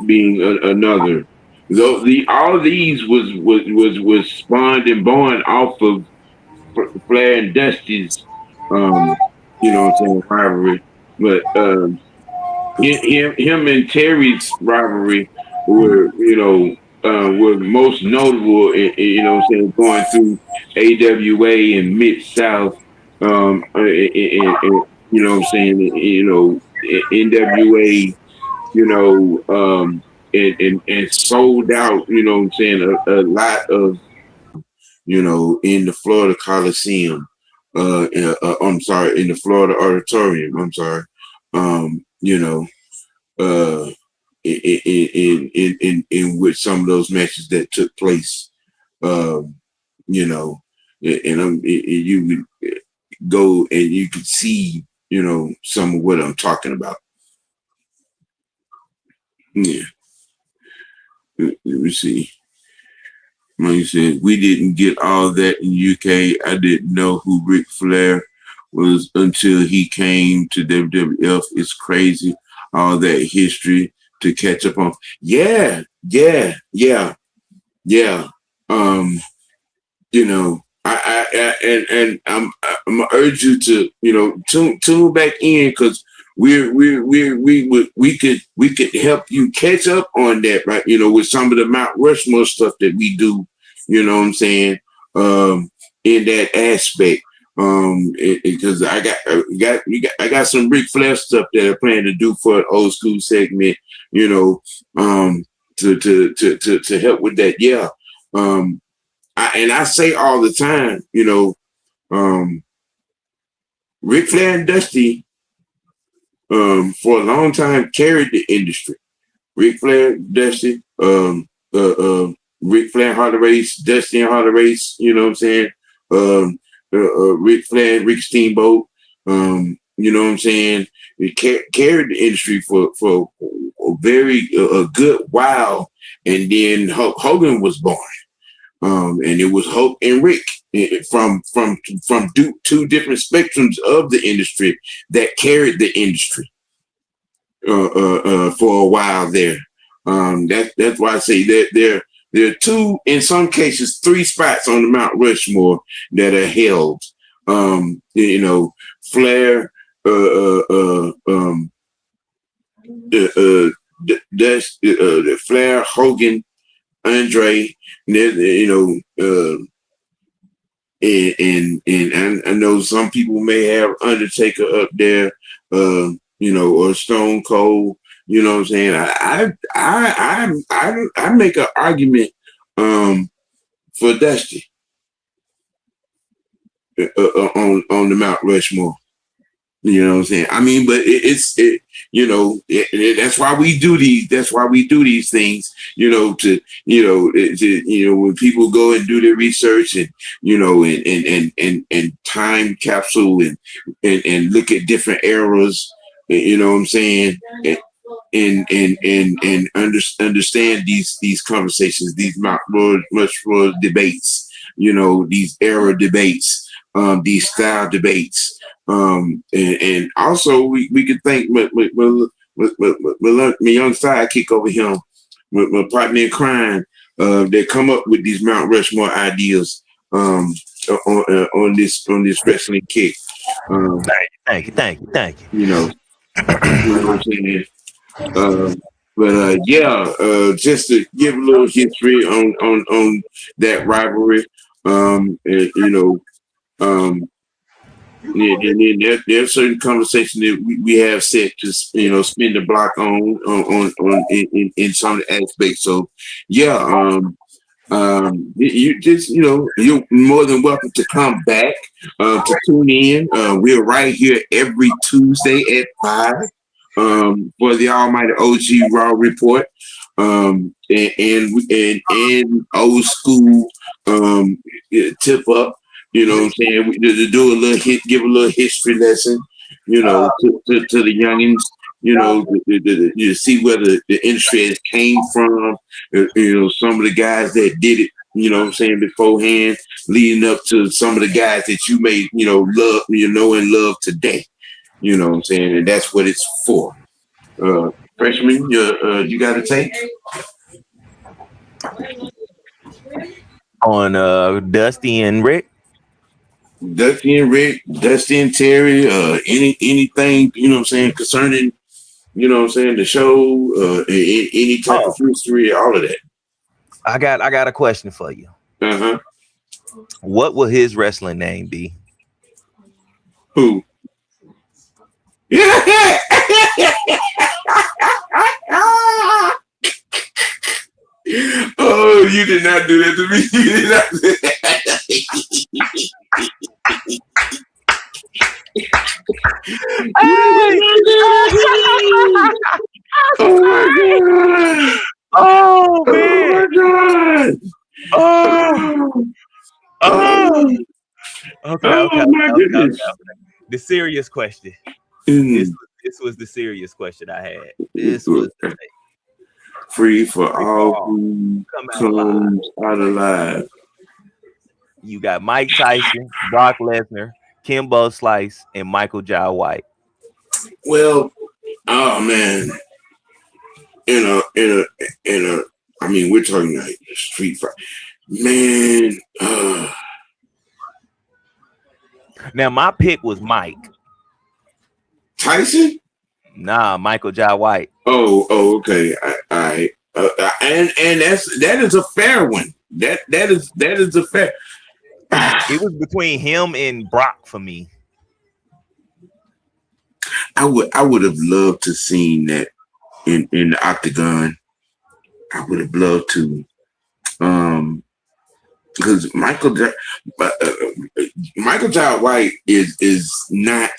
being another. Though all of these was spawned and born off of Flair and Dusty's, you know what I'm saying, rivalry. But him and Terry's rivalry were most notable, you know what I'm saying, going through AWA and Mid South, you know what I'm saying, NWA, and sold out, you know what I'm saying, a lot of, in the Florida Coliseum. I'm sorry, in the Florida Auditorium. I'm sorry. You know, in with some of those matches that took place. Um, you know, and you would go and you could see, some of what I'm talking about. Yeah. Let me see. Like you said, we didn't get all that in UK. I didn't know who Ric Flair was until he came to WWF. It's crazy, all that history to catch up on. Yeah. I'm gonna urge you to, tune back in, because we could help you catch up on that, right? With some of the Mount Rushmore stuff that we do, you know what I'm saying? In that aspect. Because I got some Ric Flair stuff that I plan to do for an old school segment, to help with that. Yeah. I say all the time, Ric Flair and Dusty, for a long time carried the industry. Ric Flair, Dusty, Ric Flair, Harley Race, Dusty and Harley Race, you know what I'm saying? Ric Flair, Rick Steamboat, you know what I'm saying? It carried the industry for a very a good while, and then Hogan was born. And it was Hope and Rick from two different spectrums of the industry that carried the industry for a while there. That's why I say that there are two, in some cases, three spots on the Mount Rushmore that are held. Flair, Flair, Hogan, Andre, and I know some people may have Undertaker up there, or Stone Cold. You know what I'm saying? I make an argument for Dusty on the Mount Rushmore. You know what I'm saying? I mean, but that's why we do these. That's why we do these things. When people go and do their research and and time capsule and look at different eras. You know what I'm saying? And understand these conversations, these Mount Rushmore debates. These era debates, these style debates. And also we could thank my young sidekick over here, my partner in crime, that come up with these Mount Rushmore ideas on this wrestling kick. Thank you. You know what I'm saying? Just to give a little history on that rivalry, and then there's certain conversations that we have set to spin the block on in some aspects. So you just you're more than welcome to come back to tune in. We're right here every Tuesday at 5 for the Almighty OG Raw Report, and old school tip up. You know what I'm saying? To do a little give a little history lesson. You know, to the youngins. You know, you see where the industry has came from. You know, some of the guys that did it. You know what I'm saying, beforehand, leading up to some of the guys that you may, love, and love today. You know what I'm saying? And that's what it's for. Freshman, you got to take on Dusty and Rick. Dusty and Rick, Dusty and Terry, anything, you know what I'm saying, concerning, you know what I'm saying, the show, any type of history, all of that. I got a question for you. Uh-huh. What will his wrestling name be? Who? Oh, you did not do that to me. You did not do that. Oh my god! Oh man! Oh my god! Okay. The serious question. Mm. This was the serious question I had. This was free for all who comes out alive. You got Mike Tyson, Brock Lesnar, Kimbo Slice, and Michael Jai White. Well, oh man, in a. I mean, we're talking like street fight, man. Now my pick was Mike Tyson. Nah, Michael Jai White. Oh, okay. All right. And that is a fair one. That is a fair. It was between him and Brock for me. I would have loved to seen that in the octagon. I would have loved to, because Michael Jai White is not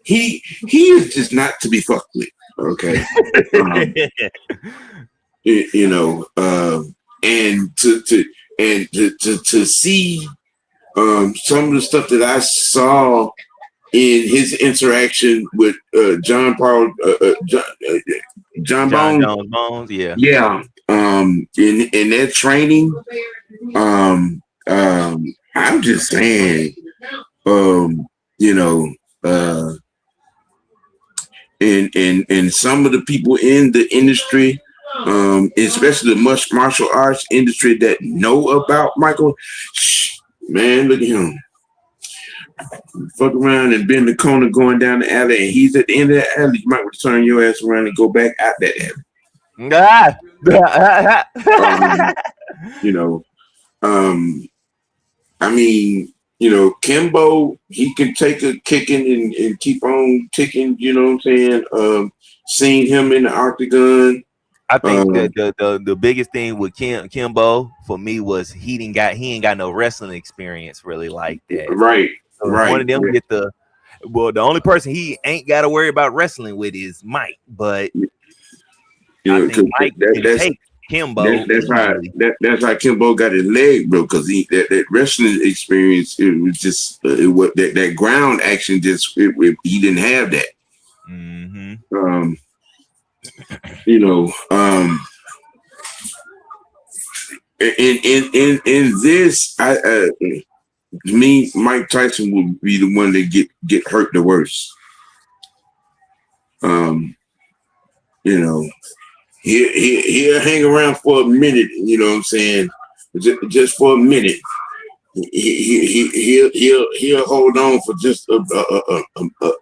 he is just not to be fucked with. Okay. And to see some of the stuff that I saw in his interaction with John Bones, yeah. In that training, I'm just saying, and some of the people in the industry, especially the martial arts industry that know about Michael, man, look at him. Fuck around and bend the corner going down the alley, and he's at the end of the alley. You might want to turn your ass around and go back out that alley. I mean, Kimbo, he can take a kicking and keep on ticking, you know what I'm saying? Seeing him in the octagon. I think the biggest thing with Kimbo for me was he ain't got no wrestling experience really like that. Right. So one of them get the only person he ain't got to worry about wrestling with is Mike, but I think Mike can take Kimbo. That's how Kimbo got his leg, bro. Because that wrestling experience, it was just that ground action. He didn't have that. Mm-hmm. In this, Mike Tyson will be the one that get hurt the worst. He'll hang around for a minute. You know what I'm saying? Just for a minute. He'll hold on for just a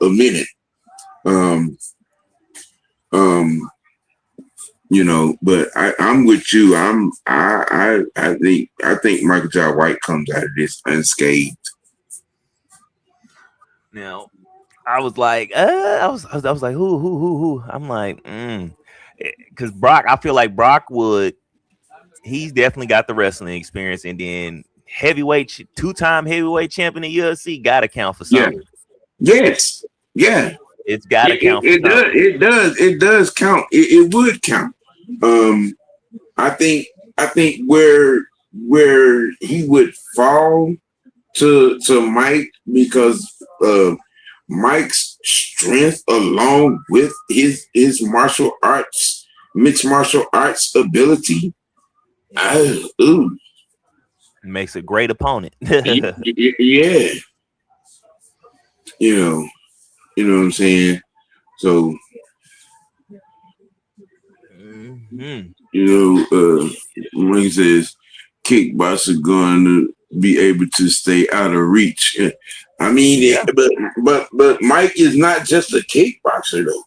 minute. But I'm with you. I think Michael Jai White comes out of this unscathed. Now, I was like, I was like, who? I'm like, because Brock, I feel like Brock he's definitely got the wrestling experience, and then heavyweight, 2-time heavyweight champion in UFC got to count for something. Yes, yeah. It's got to count. It does count. It would count. I think I think where he would fall to Mike because Mike's strength along with his mixed martial arts ability, makes a great opponent. yeah, you know what I'm saying. So Mike says kickboxer going to be able to stay out of reach. I mean, but Mike is not just a kickboxer though.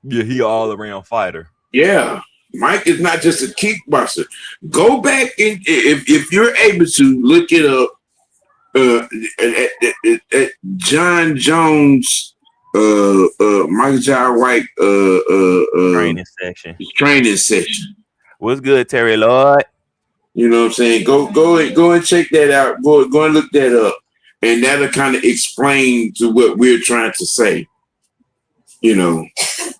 Yeah, he all around fighter. Yeah, Mike is not just a kickboxer. Go back and if you're able to look it up, at John Jones, Michael John White, training section. What's good, Terry Lloyd? You know what I'm saying? Go and check that out. Go and look that up, and that'll kind of explain to what we're trying to say. You know,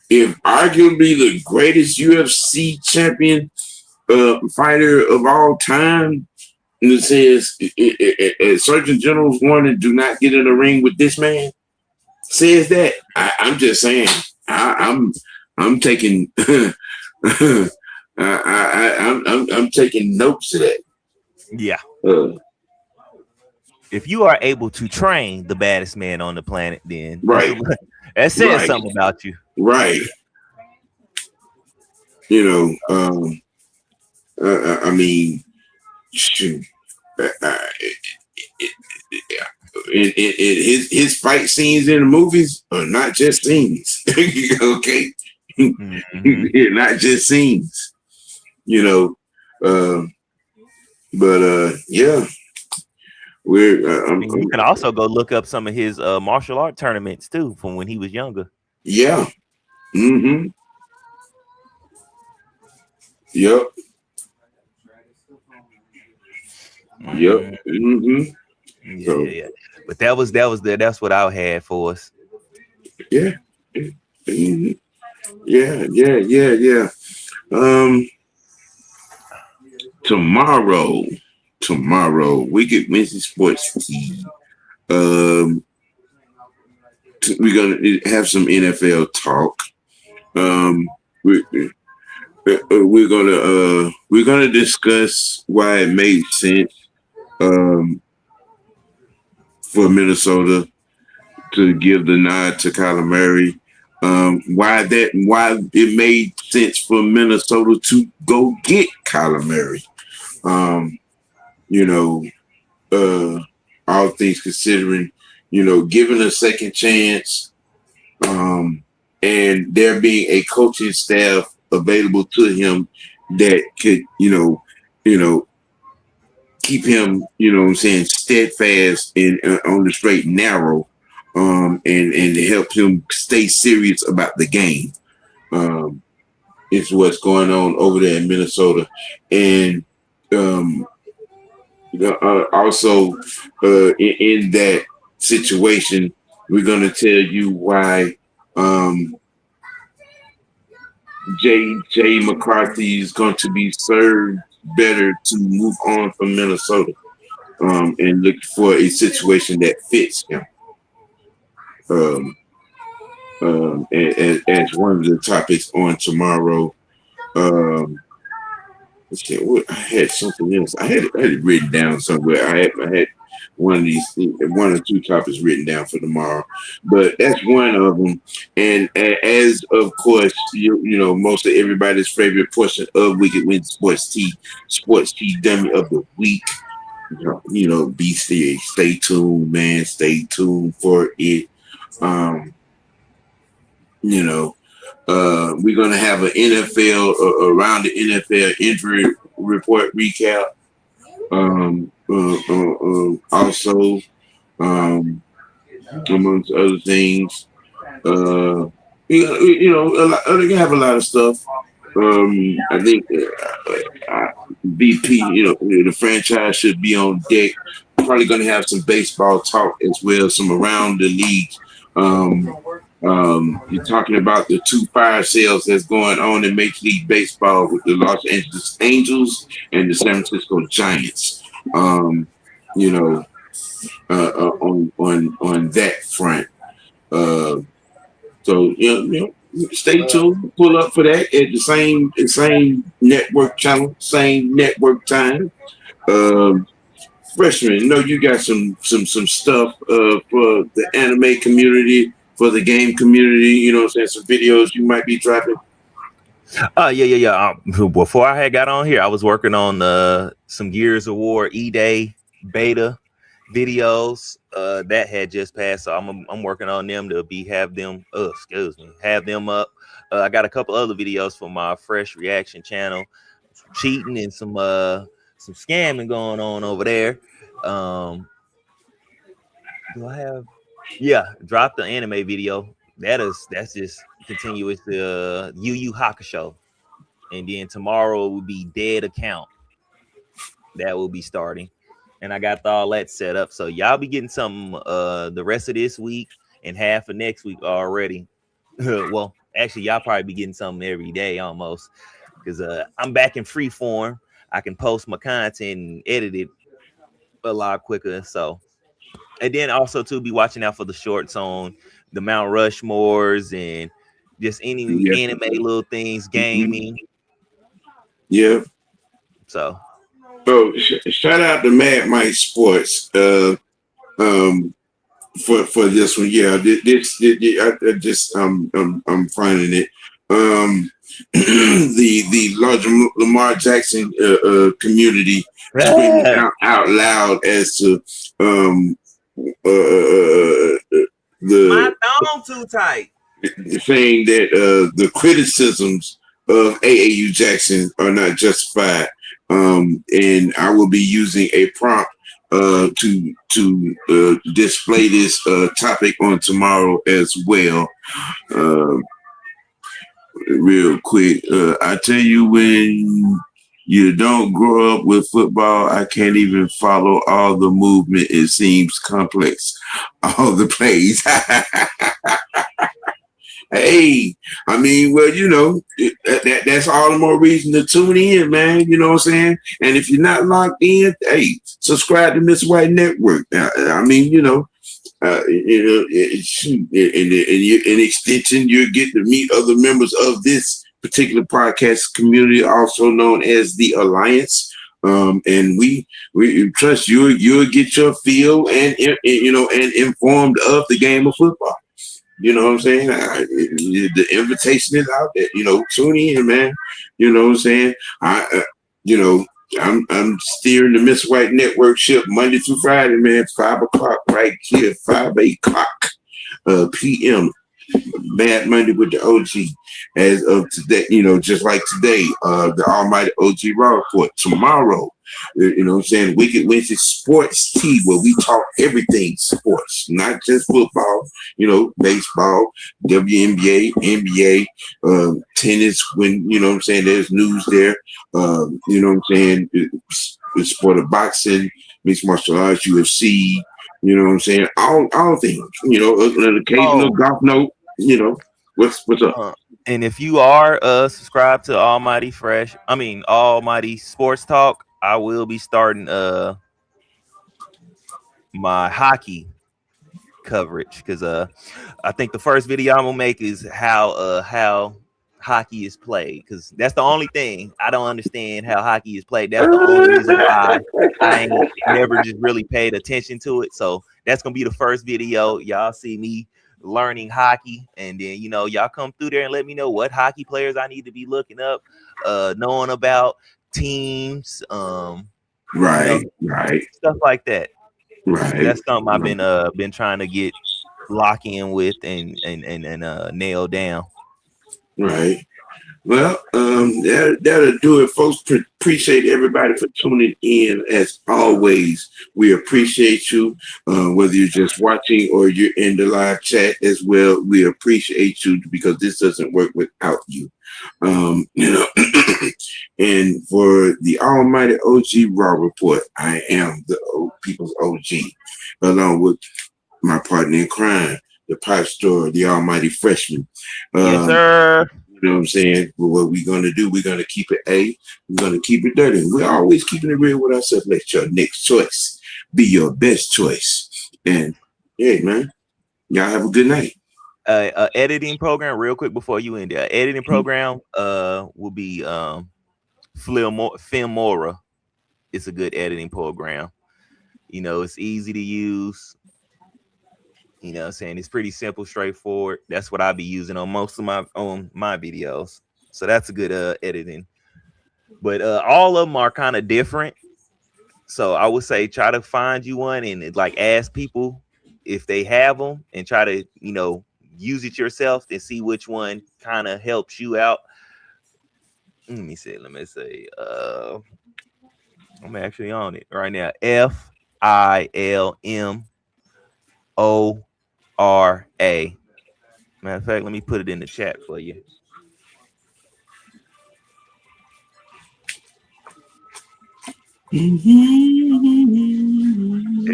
if arguably the greatest UFC champion fighter of all time, and it says Surgeon General's warning, do not get in the ring with this man, says that. I'm just saying. I'm taking. I'm taking notes of that. Yeah. If you are able to train the baddest man on the planet, then right, that says something about you. Right. You know, I mean, shoot. His fight scenes in the movies are not just scenes. Okay. Mm-hmm. Not just scenes. You know, but yeah. You can also go look up some of his martial art tournaments too from when he was younger. Yeah. Mm-hmm. Yep. Yep. Mm-hmm. Yeah. But that's what I had for us. Yeah. Mm-hmm. Yeah. Tomorrow, Wicked Wednesday Sports Tea. We're gonna have some NFL talk. We're gonna discuss why it made sense for Minnesota to give the nod to Kyler Murray. Why it made sense for Minnesota to go get Kyler Murray. All things considering, given a second chance, and there being a coaching staff available to him that could, keep him, steadfast and on the straight and narrow, and help him stay serious about the game. Is what's going on over there in Minnesota, and also in that situation, we're going to tell you why J.J. McCarthy is going to be served better to move on from Minnesota, and look for a situation that fits him. As one of the topics on tomorrow. Let's see, I had something else. I had it written down somewhere. I had one or two topics written down for tomorrow, but that's one of them. And as of course, most of everybody's favorite portion of Wicked Wednesday Sports Tea Dummy of the Week. Be serious. Stay tuned, man. Stay tuned for it. We're gonna have an NFL around the NFL injury report recap. Also, amongst other things, we're gonna have a lot of stuff. I think BP, the franchise should be on deck. Probably gonna have some baseball talk as well, some around the league You're talking about the two fire sales that's going on in Major League Baseball with the Los Angeles Angels and the San Francisco Giants. You know, on that front. Uh, so stay tuned. Pull up for that at the same network channel, same network time. Um, Freshman, you got some stuff for the anime community, for the game community. You know what I'm saying? Some videos you might be dropping. Yeah. Before I had got on here, I was working on some Gears of War E-Day beta videos that had just passed. So I'm working on them to have them. Have them up. I got a couple other videos for my Fresh Reaction channel, cheating and some scamming going on over there. Do I have? Yeah, drop the anime video. That's just continuous the Yu Yu Hakusho. And then tomorrow will be Dead Account. That will be starting. And I got all that set up. So y'all be getting something the rest of this week and half of next week already. Well, actually, y'all probably be getting something every day almost. Because I'm back in free form. I can post my content and edit it a lot quicker. So, and then also to be watching out for the shorts on the Mount Rushmores and just any Yeah. anime little things, gaming. Yeah. So So shout out to Mad Mike Sports for this one. Yeah, I just I'm finding it. The large Lamar Jackson community screaming out loud as to my the thumb too tight. saying that the criticisms of AAU Jackson are not justified. And I will be using a prompt to display this topic on tomorrow as well. Real quick, I tell you, when you don't grow up with football, I can't even follow all the movement. It seems complex, all the plays. Hey, I mean, well, that's all the more reason to tune in, man. You know what I'm saying? And if you're not locked in, hey, subscribe to Miss White Network. I mean, in extension, you get to meet other members of this particular podcast community, also known as the Alliance. And we trust you'll get your feel and informed of the game of football. You know what I'm saying? The invitation is out there. Tune in, man. You know what I'm saying? I'm steering the Miss White Network ship Monday through Friday, man. 5:00 right here, 5:00 p.m. Bad Monday with the OG. As of today, just like today, the Almighty OG Raw Report. Tomorrow, you know what I'm saying? Wicked Wednesday Sports Tea, where we talk everything sports, not just football, baseball, WNBA, NBA, tennis, when, you know what I'm saying, there's news there. You know what I'm saying? The sport of boxing, mixed martial arts, UFC, you know what I'm saying? All things, an occasional golf note, what's up? And if you are subscribed to Almighty Sports Talk, I will be starting my hockey coverage, because I think the first video I'm gonna make is how hockey is played, because that's the only thing I don't understand, how hockey is played. That's the only reason why I ain't never just really paid attention to it. So that's gonna be the first video y'all see me learning hockey, and then y'all come through there and let me know what hockey players I need to be looking up, knowing about teams, right, stuff like that. Right. That's something I've been trying to get lock in with and nail down. Right. Well, that'll do it, folks. Appreciate everybody for tuning in. As always, we appreciate you, whether you're just watching or you're in the live chat as well. We appreciate you, because this doesn't work without you. And for the Almighty OG Raw Report, I am the People's OG, along with my partner in crime, the pastor, the almighty freshman. Yes, sir. You know what I'm saying? Well, what we're going to do, we're going to keep it A. We're going to keep it dirty. We're always keeping it real with ourselves. Let your next choice be your best choice. And, hey, man, y'all have a good night. Editing program, real quick before you end there. Editing program will be Filmora. It's a good editing program. You know, it's easy to use. You know what I'm saying? It's pretty simple, straightforward. That's what I'll be using on most of my videos. So that's a good editing. But all of them are kind of different. So I would say try to find you one and like ask people if they have them and try to, you know, use it yourself and see which one kind of helps you out. Let me see. I'm actually on it right now. FILMORA. Matter of fact, let me put it in the chat for you. There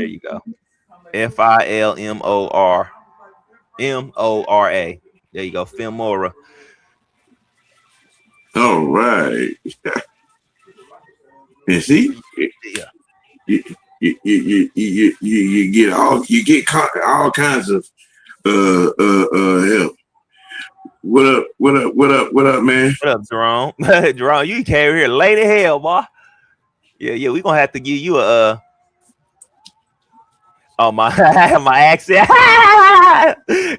you go. FILMORA. There you go. Filmora. All right. And see, Yeah. you get all kinds of help. What up, man? What up, Jerome? Jerome, you came here late as hell, boy. Yeah, we gonna have to give you a my accent.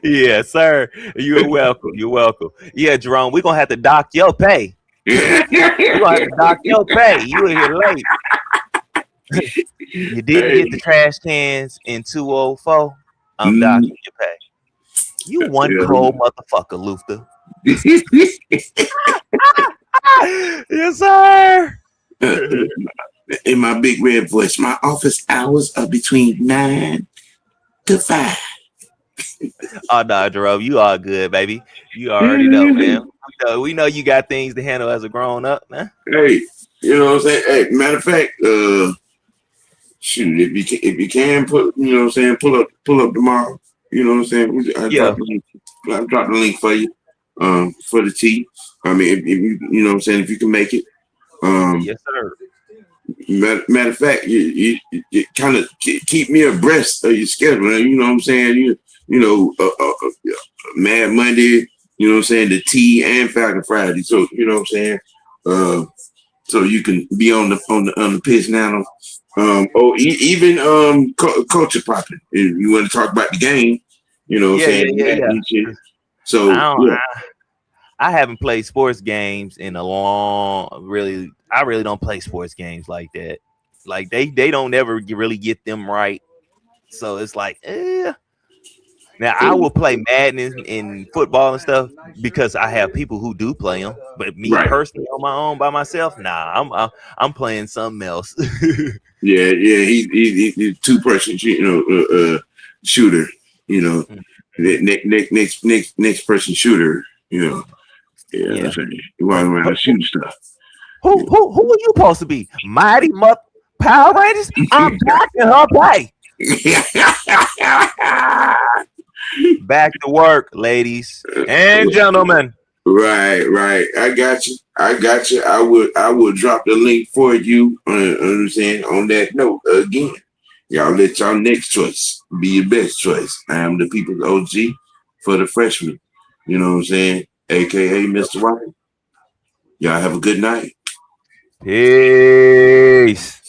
Yeah, sir. You're welcome. You're welcome. Yeah, Jerome, we're gonna have to dock your pay. We're gonna have to dock your pay. You were here late. You didn't get the trash cans in 204. I'm docking your pay. You one cold motherfucker, Luther. Yes, sir. In my big red voice, my office hours are between 9 to 5. Oh no, Jerome, you are good, baby. You already know, man. We know you got things to handle as a grown up, man. Hey, you know what I'm saying? Hey, matter of fact, shoot, if you can put, you know what I'm saying, pull up tomorrow. You know what I'm saying? I dropped the link for you, for the tea. I mean, if you know what I'm saying, if you can make it. Yes, sir. Matter of fact, you kind of keep me abreast of your schedule. You know what I'm saying? You know, Mad Monday. You know what I'm saying? The tea and Falcon Friday. So you know what I'm saying? So you can be on the pitch now. Even culture popping. If you want to talk about the game, you know what I'm saying? Yeah. So I haven't played sports games in a long. I really don't play sports games like that. Like they don't ever really get them right. So it's like, Now I will play Madden in football and stuff because I have people who do play them. But me personally on my own by myself, nah, I'm playing something else. Yeah, he's 2-person, shooter. You know, next person shooter. You know, yeah. You walk around shooting stuff. Who are you supposed to be? Mighty Power Rangers? I'm blocking her play. Back to work, ladies and gentlemen. Right. I got you. I would drop the link for you. Understand? On that note, again, y'all let y'all next choice be your best choice. I am the people's OG for the freshmen. You know what I'm saying? AKA Mr. White. Y'all have a good night. Peace.